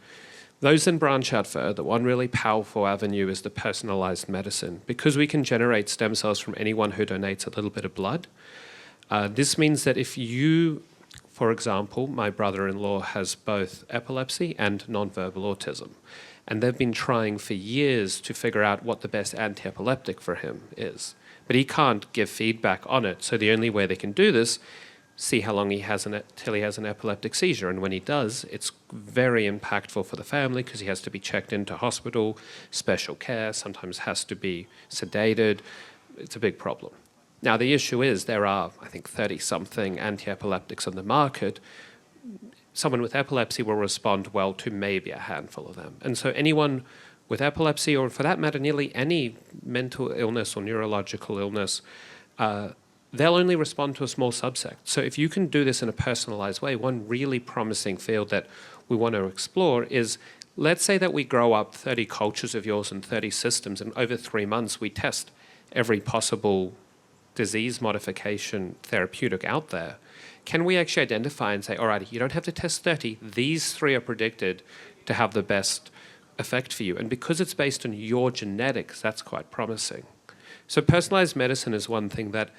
Speaker 3: Those then branch out further. One really powerful avenue is the personalized medicine. Because we can generate stem cells from anyone who donates a little bit of blood, this means that if you, for example, my brother-in-law has both epilepsy and nonverbal autism, and they've been trying for years to figure out what the best anti-epileptic for him is. But he can't give feedback on it, so the only way they can do this, see how long he has till he has an epileptic seizure, and when he does, it's very impactful for the family because he has to be checked into hospital, special care, sometimes has to be sedated. It's a big problem. Now, the issue is there are, I think, 30-something anti-epileptics on the market. Someone with epilepsy will respond well to maybe a handful of them. And so anyone with epilepsy, or for that matter, nearly any mental illness or neurological illness, they'll only respond to a small subset. So if you can do this in a personalized way, one really promising field that we want to explore is, let's say that we grow up 30 cultures of yours and 30 systems, and over 3 months we test every possible disease modification therapeutic out there. Can we actually identify and say, all right, you don't have to test 30, these 3 are predicted to have the best effect for you. And because it's based on your genetics, that's quite promising. So personalized medicine is one thing that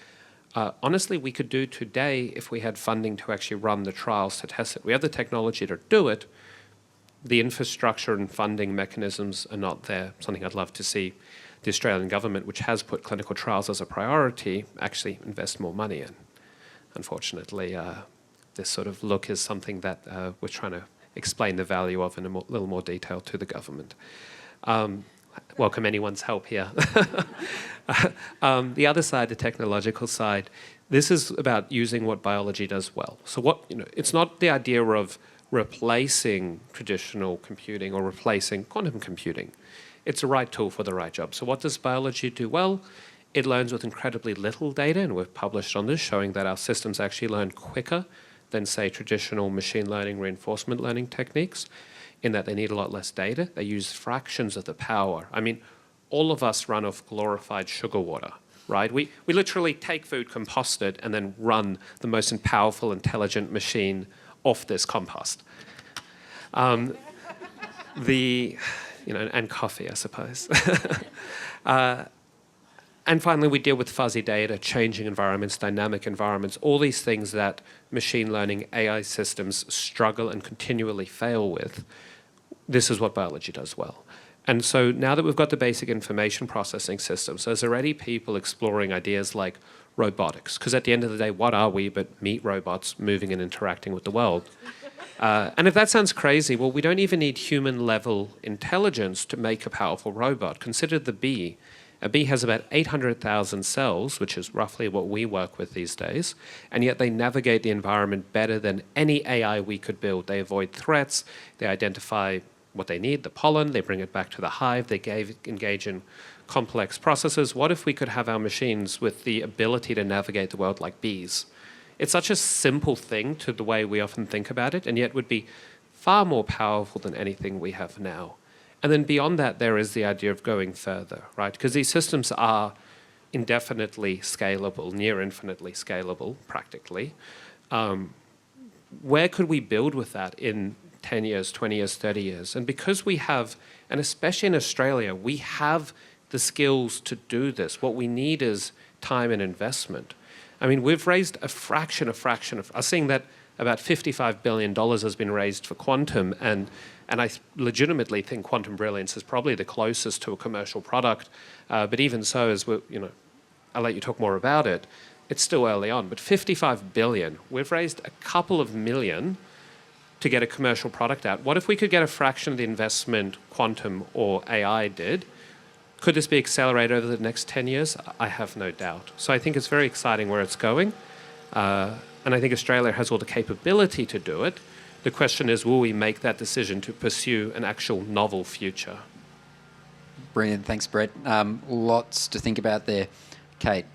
Speaker 3: honestly we could do today if we had funding to actually run the trials to test it. We have the technology to do it. The infrastructure and funding mechanisms are not there. Something I'd love to see the Australian government, which has put clinical trials as a priority, actually invest more money in. Unfortunately, this sort of look is something that we're trying to explain the value of in a little more detail to the government. Welcome anyone's help here. The other side, the technological side, this is about using what biology does well. So it's not the idea of replacing traditional computing or replacing quantum computing. It's the right tool for the right job. So what does biology do well? It learns with incredibly little data, and we've published on this showing that our systems actually learn quicker than, say, traditional machine learning reinforcement learning techniques, in that they need a lot less data. They use fractions of the power. I mean, all of us run off glorified sugar water, right? We literally take food, compost it, and then run the most powerful, intelligent machine off this compost. And coffee, I suppose. And finally, we deal with fuzzy data, changing environments, dynamic environments, all these things that machine learning AI systems struggle and continually fail with. This is what biology does well. And so now that we've got the basic information processing systems, there's already people exploring ideas like robotics, because at the end of the day, what are we but meat robots moving and interacting with the world? And if that sounds crazy, well, we don't even need human-level intelligence to make a powerful robot. Consider the bee. A bee has about 800,000 cells, which is roughly what we work with these days, and yet they navigate the environment better than any AI we could build. They avoid threats, they identify what they need, the pollen, they bring it back to the hive, they engage in complex processes. What if we could have our machines with the ability to navigate the world like bees? It's such a simple thing to the way we often think about it, and yet would be far more powerful than anything we have now. And then beyond that, there is the idea of going further, right? Because these systems are indefinitely scalable, near infinitely scalable, practically. where could we build with that in 10 years, 20 years, 30 years? And because we have, and especially in Australia, we have the skills to do this. What we need is time and investment. I mean, we've raised a fraction of, I'm seeing that about $55 billion has been raised for quantum, and I legitimately think quantum brilliance is probably the closest to a commercial product. But even so, as we, I'll let you talk more about it, it's still early on. But 55 billion, we've raised a couple of million to get a commercial product out. What if we could get a fraction of the investment quantum or AI did? Could this be accelerated over the next 10 years? I have no doubt. So I think it's very exciting where it's going. And I think Australia has all the capability to do it. The question is, will we make that decision to pursue an actual novel future?
Speaker 1: Brilliant. Thanks, Brett. Lots to think about there. Kate,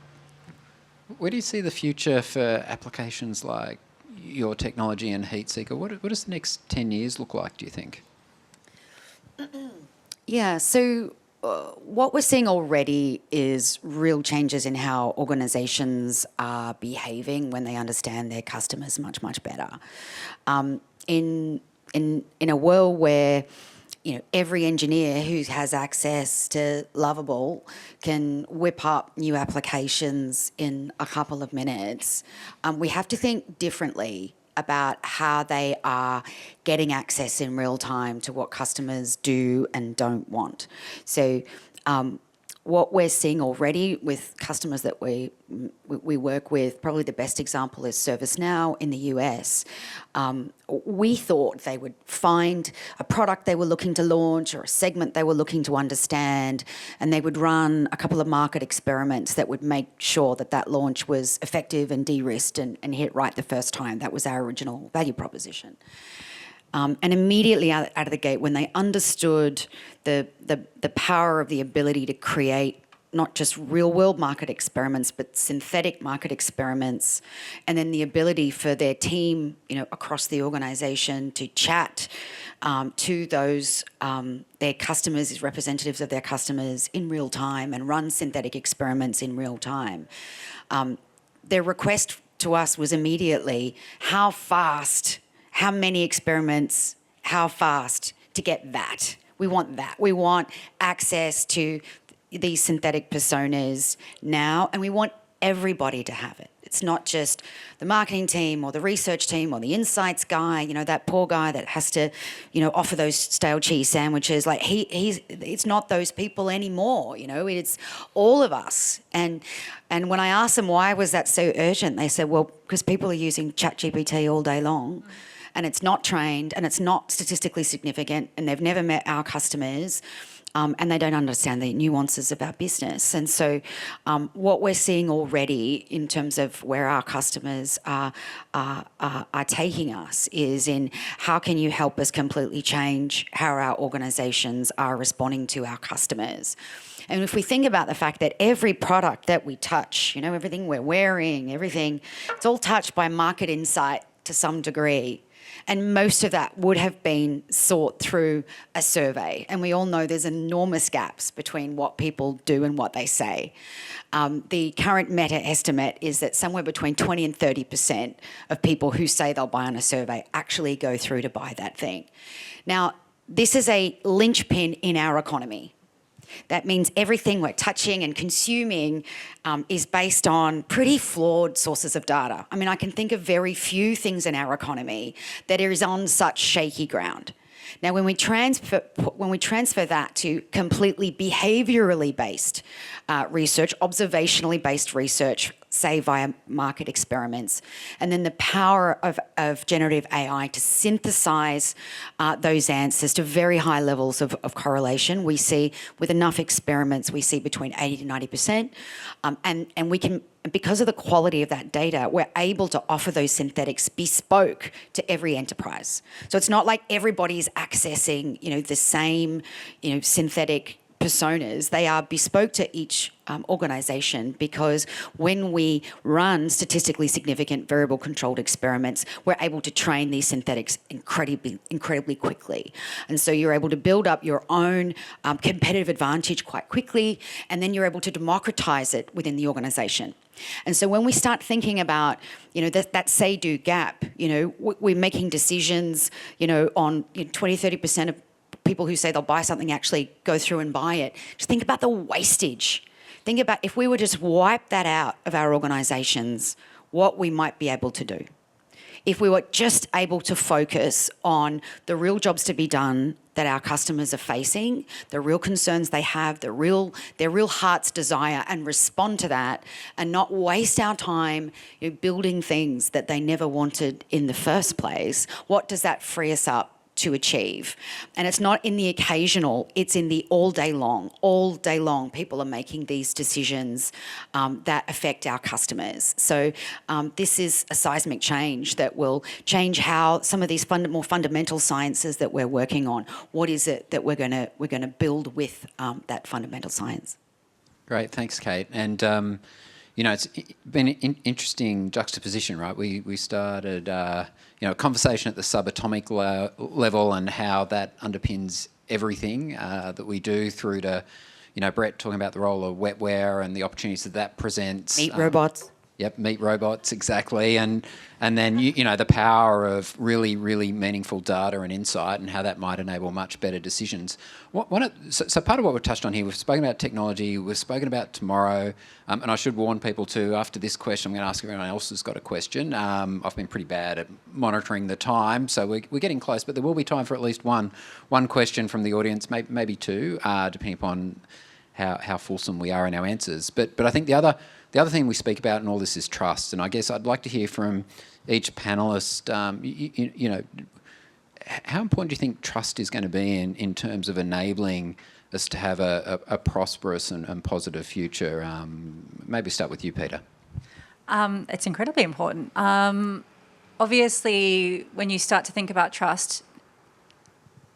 Speaker 1: where do you see the future for applications like your technology and HeatSeeker? What does the next 10 years look like, do you think?
Speaker 4: Yeah, so what we're seeing already is real changes in how organisations are behaving when they understand their customers much, much better. In a world where every engineer who has access to Lovable can whip up new applications in a couple of minutes, we have to think differently about how they are getting access in real time to what customers do and don't want. So what we're seeing already with customers that we work with, probably the best example is ServiceNow in the US. We thought they would find a product they were looking to launch or a segment they were looking to understand, and they would run a couple of market experiments that would make sure that that launch was effective and de-risked and hit right the first time. That was our original value proposition. And immediately out of the gate, when they understood the power of the ability to create not just real-world market experiments, but synthetic market experiments, and then the ability for their team, across the organisation to chat to those their customers as representatives of their customers in real time and run synthetic experiments in real time. Their request to us was immediately how fast. How many experiments, how fast to get that. We want that. We want access to these synthetic personas now, and we want everybody to have it. It's not just the marketing team or the research team or the insights guy, that poor guy that has to, offer those stale cheese sandwiches. Like it's not those people anymore, it's all of us. And when I asked them why was that so urgent, they said, well, because people are using ChatGPT all day long. And it's not trained, and it's not statistically significant, and they've never met our customers, and they don't understand the nuances of our business. And so what we're seeing already in terms of where our customers are taking us is in how can you help us completely change how our organisations are responding to our customers. And if we think about the fact that every product that we touch, everything we're wearing, everything, it's all touched by market insight to some degree. And most of that would have been sought through a survey. And we all know there's enormous gaps between what people do and what they say. The current meta estimate is that somewhere between 20 and 30% of people who say they'll buy on a survey actually go through to buy that thing. Now, this is a linchpin in our economy. That means everything we're touching and consuming is based on pretty flawed sources of data. I mean, I can think of very few things in our economy that is on such shaky ground. Now, when we transfer that to completely behaviourally based research, observationally based research, say via market experiments, and then the power of generative AI to synthesize those answers to very high levels of correlation, we see with enough experiments, we see between 80 to 90%, and we can. Because of the quality of that data, we're able to offer those synthetics bespoke to every enterprise. So it's not like everybody's accessing, the same, synthetic personas, they are bespoke to each organisation, because when we run statistically significant variable controlled experiments, we're able to train these synthetics incredibly quickly. And so you're able to build up your own competitive advantage quite quickly, and then you're able to democratise it within the organisation. And so when we start thinking about, that say-do gap, we're making decisions, on 20, 30% of people who say they'll buy something actually go through and buy it. Just think about the wastage. Think about if we were just wipe that out of our organisations, what we might be able to do. If we were just able to focus on the real jobs to be done that our customers are facing, the real concerns they have, their real heart's desire, and respond to that, and not waste our time building things that they never wanted in the first place, what does that free us up to achieve? And it's not in the occasional, it's in the all day long. All day long, people are making these decisions that affect our customers. So this is a seismic change that will change how some of these more fundamental sciences that we're working on, what is it that we're going to build with that fundamental science.
Speaker 1: Great, thanks, Kate. And it's been an interesting juxtaposition, right? We started, a conversation at the subatomic level, and how that underpins everything that we do, through to, Brett talking about the role of wetware and the opportunities that presents.
Speaker 4: Meet robots.
Speaker 1: Yep, meet robots, exactly. And then, the power of really, really meaningful data and insight, and how that might enable much better decisions. So part of what we've touched on here, we've spoken about technology, we've spoken about tomorrow, and I should warn people too, after this question, I'm going to ask if everyone else has got a question. I've been pretty bad at monitoring the time, so we're getting close, but there will be time for at least one question from the audience, maybe two, depending upon how fulsome we are in our answers. But I think the other thing we speak about in all this is trust, and I guess I'd like to hear from each panellist, how important do you think trust is going to be in terms of enabling us to have a prosperous and positive future? Maybe start with you, Peter.
Speaker 6: It's incredibly important. Obviously, when you start to think about trust,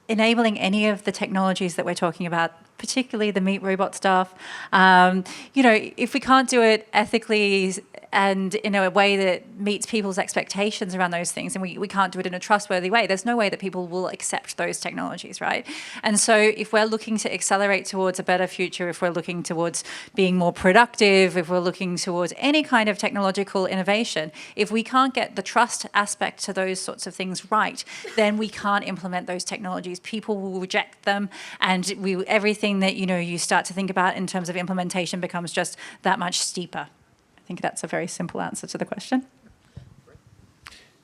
Speaker 6: enabling any of the technologies that we're talking about, particularly the meat robot stuff, if we can't do it ethically and in a way that meets people's expectations around those things, and we can't do it in a trustworthy way, there's no way that people will accept those technologies, right? And so if we're looking to accelerate towards a better future, if we're looking towards being more productive, if we're looking towards any kind of technological innovation, if we can't get the trust aspect to those sorts of things right, then we can't implement those technologies. People will reject them, and everything that you start to think about in terms of implementation becomes just that much steeper. I think that's a very simple answer to the question.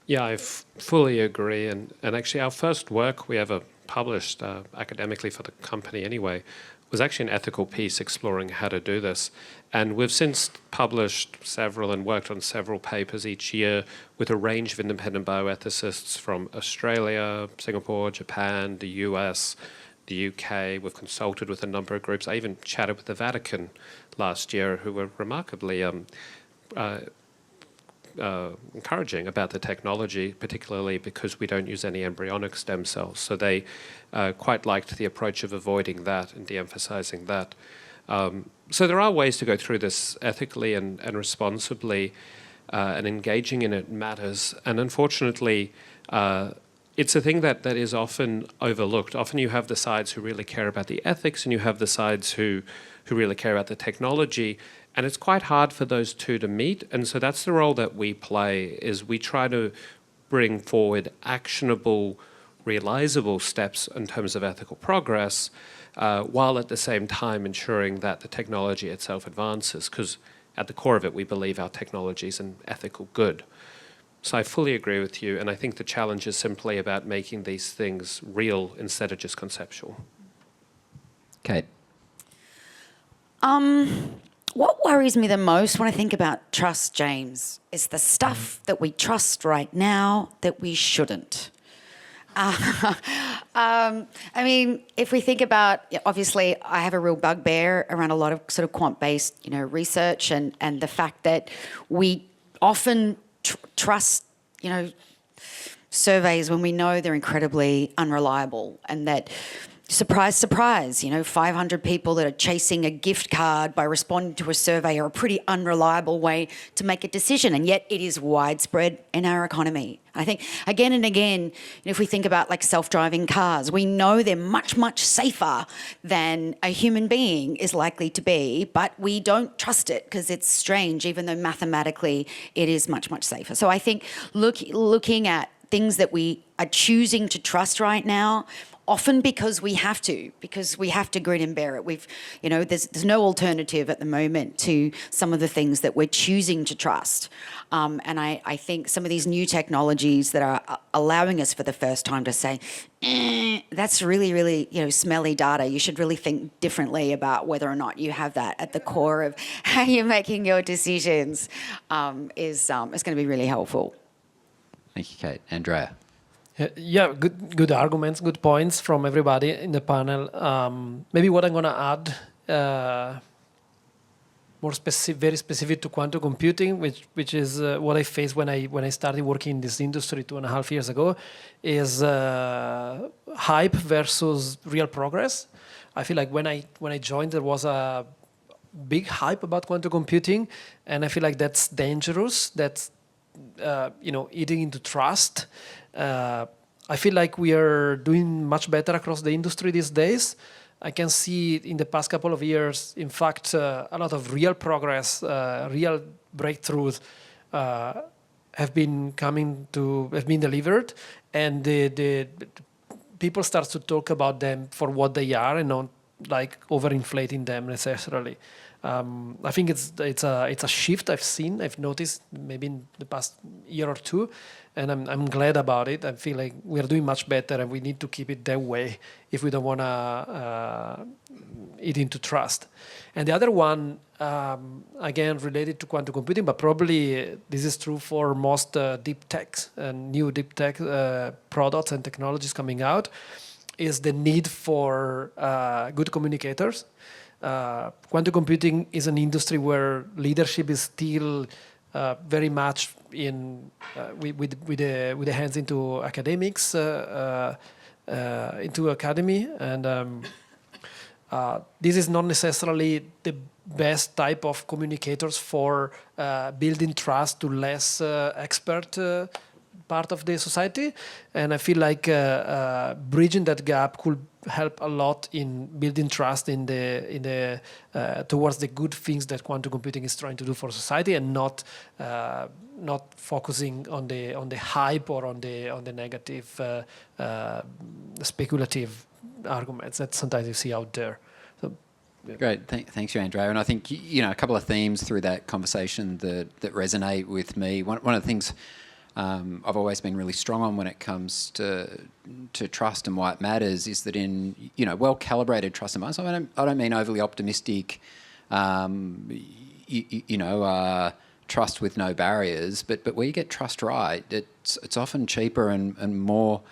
Speaker 3: Yeah, I fully agree. And actually, our first work we ever published academically for the company anyway was actually an ethical piece exploring how to do this. And we've since published several and worked on several papers each year with a range of independent bioethicists from Australia, Singapore, Japan, the US, the UK. We've consulted with a number of groups. I even chatted with the Vatican last year, who were remarkably encouraging about the technology, particularly because we don't use any embryonic stem cells. So they quite liked the approach of avoiding that and de-emphasizing that. So there are ways to go through this ethically and responsibly, and engaging in it matters. And unfortunately, it's a thing that is often overlooked. Often you have the sides who really care about the ethics, and you have the sides who really care about the technology, and it's quite hard for those two to meet. And so that's the role that we play, is we try to bring forward actionable, realizable steps in terms of ethical progress, while at the same time ensuring that the technology itself advances, because at the core of it, we believe our technology is an ethical good. So I fully agree with you, and I think the challenge is simply about making these things real instead of just conceptual.
Speaker 1: Kate.
Speaker 4: What worries me the most when I think about trust, James, is the stuff that we trust right now that we shouldn't. I mean, if we think about, obviously, I have a real bugbear around a lot of sort of quant-based, research, and the fact that we often trust, surveys when we know they're incredibly unreliable, and that surprise, surprise, 500 people that are chasing a gift card by responding to a survey are a pretty unreliable way to make a decision, and yet it is widespread in our economy. I think again and again, if we think about like self-driving cars, we know they're much, much safer than a human being is likely to be, but we don't trust it because it's strange, even though mathematically it is much, much safer. So I think looking at things that we are choosing to trust right now, often because we have to grin and bear it. There's no alternative at the moment to some of the things that we're choosing to trust. And I think some of these new technologies that are allowing us for the first time to say, that's really, really, smelly data. You should really think differently about whether or not you have that at the core of how you're making your decisions is going to be really helpful.
Speaker 1: Thank you, Kate. Andrea.
Speaker 5: Yeah, good arguments, good points from everybody in the panel. Maybe what I'm going to add, very specific to quantum computing, which is what I faced when I started working in this industry 2.5 years ago, is hype versus real progress. I feel like when I joined, there was a big hype about quantum computing, and I feel like that's dangerous. That's eating into trust. I feel like we are doing much better across the industry these days. I can see in the past couple of years, in fact, a lot of real progress, real breakthroughs have been delivered, and the people start to talk about them for what they are and not like overinflating them necessarily. I think it's a shift I've noticed maybe in the past year or two, and I'm glad about it. I feel like we are doing much better, and we need to keep it that way if we don't want to eat into trust. And the other one, again, related to quantum computing, but probably this is true for most deep techs and new deep tech products and technologies coming out, is the need for good communicators. Quantum computing is an industry where leadership is still very much in with the hands into academics, into academy, and this is not necessarily the best type of communicators for building trust to less expert part of the society, and I feel like bridging that gap could help a lot in building trust in the towards the good things that quantum computing is trying to do for society, and not focusing on the hype or on the negative speculative arguments that sometimes you see out there. So, yeah.
Speaker 1: Great, thanks you, Andrea. And I think a couple of themes through that conversation that resonate with me. One of the things I've always been really strong on when it comes to trust and why it matters is that in well-calibrated trust environments, I don't mean overly optimistic, trust with no barriers, but where you get trust right, it's often cheaper and more.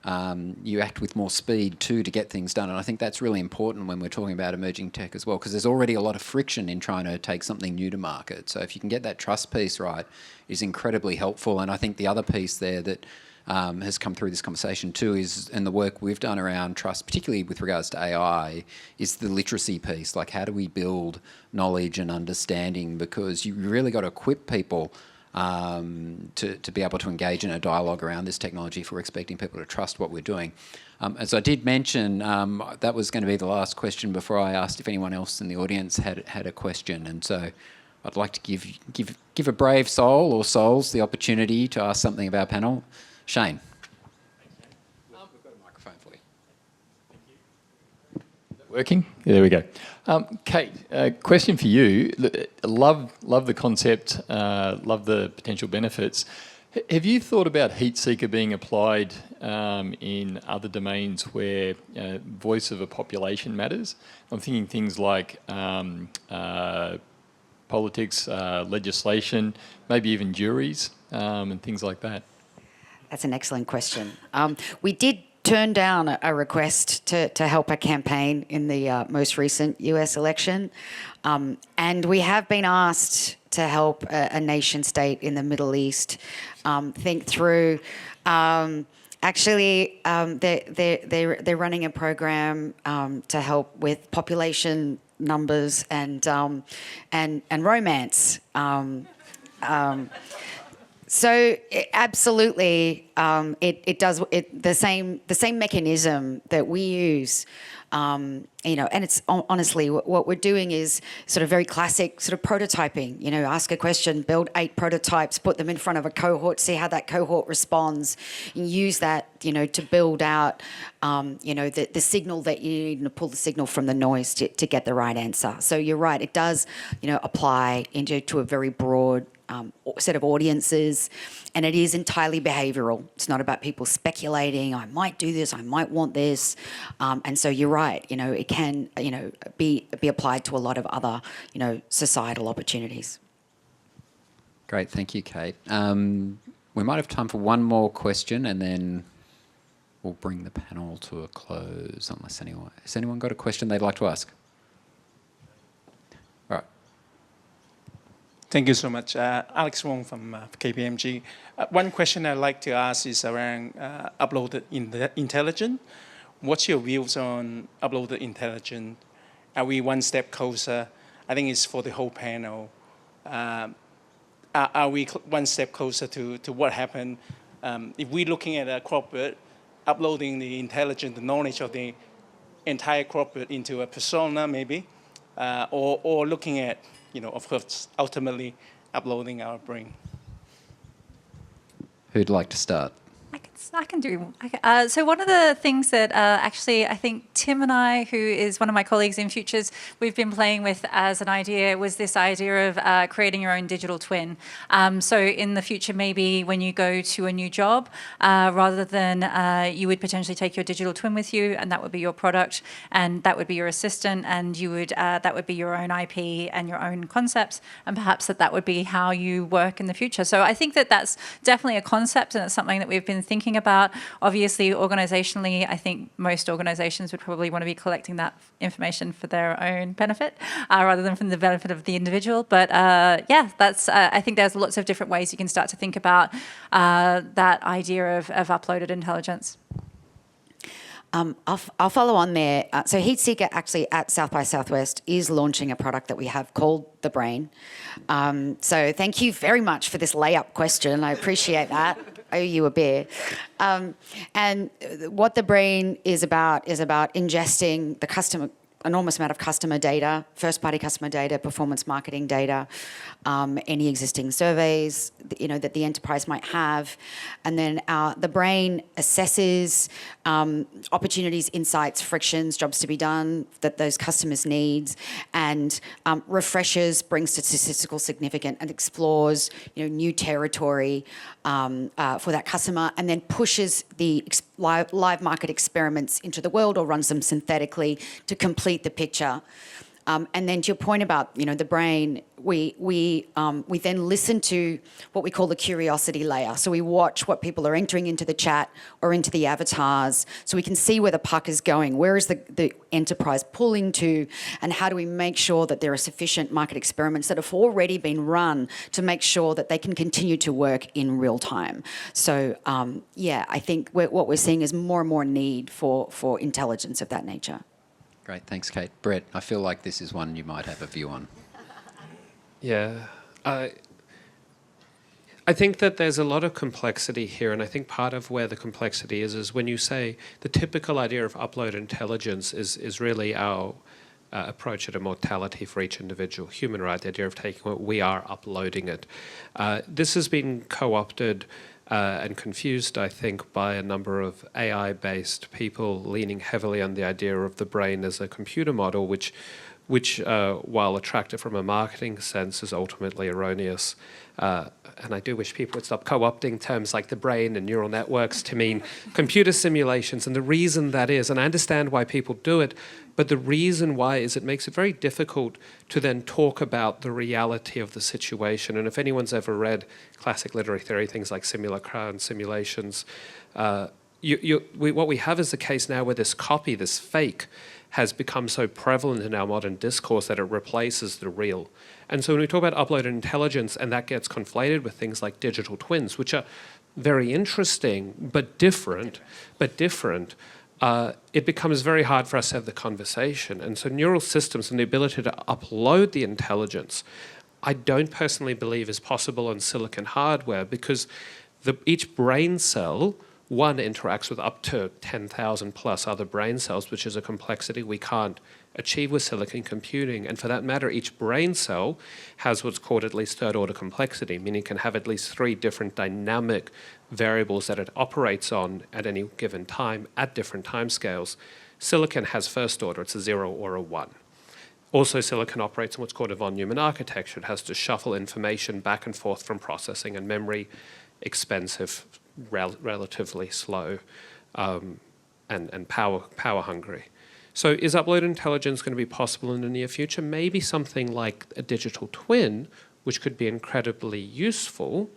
Speaker 1: You act with more speed too to get things done, and I think that's really important when we're talking about emerging tech as well, because there's already a lot of friction in trying to take something new to market. So if you can get that trust piece right, is incredibly helpful. And I think the other piece there that has come through this conversation too is, and the work we've done around trust, particularly with regards to AI, is the literacy piece. Like, how do we build knowledge and understanding? Because you really got to equip people to be able to engage in a dialogue around this technology if we're expecting people to trust what we're doing. As I did mention, that was going to be the last question before I asked if anyone else in the audience had a question. And so I'd like to give a brave soul or souls the opportunity to ask something of our panel. Shane. We've got a microphone for you.
Speaker 7: Working? Yeah, there we go. Kate, question for you. Love the concept, love the potential benefits. Have you thought about heat seeker being applied in other domains where voice of a population matters? I'm thinking things like politics, legislation, maybe even juries, and things like that.
Speaker 4: That's an excellent question. We did turn down a request to help a campaign in the most recent US election. And we have been asked to help a nation state in the Middle East think through Actually, they're running a program to help with population numbers and romance. So absolutely, it does the same mechanism that we use. And it's honestly what we're doing is sort of very classic sort of prototyping. Ask a question, build 8 prototypes, put them in front of a cohort, see how that cohort responds, and use that to build out the signal that you need to pull the signal from the noise to get the right answer. So you're right, it does apply to a very broad set of audiences, and it is entirely behavioural. It's not about people speculating, I might do this, I might want this, and so you're right, it can be applied to a lot of other societal opportunities.
Speaker 1: Great, thank you, Kate. We might have time for one more question, and then we'll bring the panel to a close. Unless has anyone got a question they'd like to ask? All right.
Speaker 8: Thank you so much. Alex Wong from KPMG. One question I'd like to ask is around uploaded intelligence. What's your views on uploaded intelligence? Are we one step closer? I think it's for the whole panel. Are we one step closer to what happened if we're looking at a corporate uploading the intelligence, the knowledge of the entire corporate into a persona maybe, or looking at, of course, ultimately uploading our brain?
Speaker 1: Who'd like to start?
Speaker 6: I can do. So one of the things that actually I think Tim and I, who is one of my colleagues in Futures, we've been playing with as an idea was this idea of creating your own digital twin. So in the future, maybe when you go to a new job, rather than you would potentially take your digital twin with you, and that would be your product, and that would be your assistant, and you would that would be your own IP and your own concepts, and perhaps that would be how you work in the future. So I think that that's definitely a concept, and it's something that we've been thinking about. Obviously, organizationally, I think most organizations would probably want to be collecting that information for their own benefit rather than from the benefit of the individual. But yeah, that's. I think there's lots of different ways you can start to think about that idea of uploaded intelligence.
Speaker 4: I'll follow on there. So HeatSeeker actually at South by Southwest is launching a product that we have called The Brain. So thank you very much for this layup question. I appreciate that. I owe you a beer. And what The Brain is about ingesting the enormous amount of customer data, first-party customer data, performance marketing data, any existing surveys, that the enterprise might have, and then the brain assesses opportunities, insights, frictions, jobs to be done that those customers needs, and refreshes, brings statistical significance, and explores new territory for that customer, and then pushes the live market experiments into the world or runs them synthetically to complete the picture. And then to your point about the brain, we then listen to what we call the curiosity layer. So we watch what people are entering into the chat or into the avatars, so we can see where the puck is going. Where is the enterprise pulling to, and how do we make sure that there are sufficient market experiments that have already been run to make sure that they can continue to work in real time. So yeah, I think what we're seeing is more and more need for intelligence of that nature.
Speaker 1: Great, thanks, Kate. Brett, I feel like this is one you might have a view on.
Speaker 3: Yeah, I think that there's a lot of complexity here, and I think part of where the complexity is when you say the typical idea of upload intelligence is really our approach at immortality for each individual human, right? The idea of taking what we are, uploading it. This has been co-opted and confused, I think, by a number of AI-based people leaning heavily on the idea of the brain as a computer model, which while attractive from a marketing sense, is ultimately erroneous. And I do wish people would stop co-opting terms like the brain and neural networks to mean computer simulations. And the reason that is, and I understand why people do it, but the reason why is it makes it very difficult to then talk about the reality of the situation. And if anyone's ever read classic literary theory, things like simulacra and simulations, what we have is the case now where this copy, this fake, has become so prevalent in our modern discourse that it replaces the real. And so when we talk about uploaded intelligence, and that gets conflated with things like digital twins, which are very interesting, but different, it becomes very hard for us to have the conversation. And so neural systems and the ability to upload the intelligence, I don't personally believe is possible on silicon hardware, because each brain cell, one, interacts with up to 10,000 plus other brain cells, which is a complexity we can't achieve with silicon computing. And for that matter, each brain cell has what's called at least third order complexity, meaning it can have at least 3 different dynamic variables that it operates on at any given time at different timescales. Silicon has first order, it's a 0 or a 1. Also, silicon operates on what's called a von Neumann architecture. It has to shuffle information back and forth from processing and memory, expensive, relatively slow, and power hungry. So is upload intelligence going to be possible in the near future? Maybe something like a digital twin, which could be incredibly useful.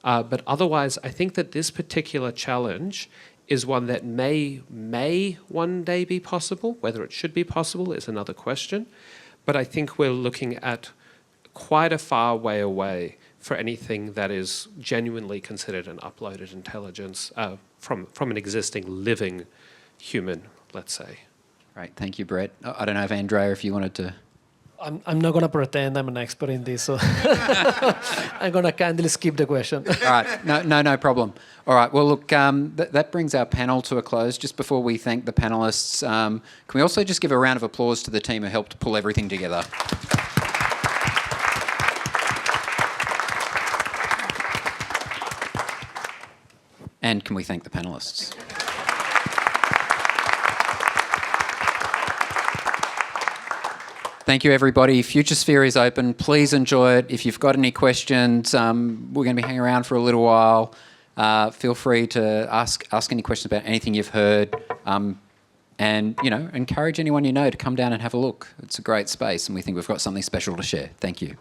Speaker 3: But otherwise, I think that this particular challenge is one that may one day be possible. Whether it should be possible is another question. But I think we're looking at quite a far way away for anything that is genuinely considered an uploaded intelligence from an existing living human, let's say.
Speaker 1: Great, thank you, Brett. I don't know if Andrea, if you wanted to...
Speaker 5: I'm not going to pretend I'm an expert in this, so I'm going to kindly skip the question.
Speaker 1: All right, no problem. All right, well, look, that brings our panel to a close. Just before we thank the panellists, can we also just give a round of applause to the team who helped pull everything together? And can we thank the panellists? Thank you, everybody. Futuresphere is open. Please enjoy it. If you've got any questions, we're going to be hanging around for a little while. Feel free to ask any questions about anything you've heard. And, encourage anyone you know to come down and have a look. It's a great space, and we think we've got something special to share. Thank you.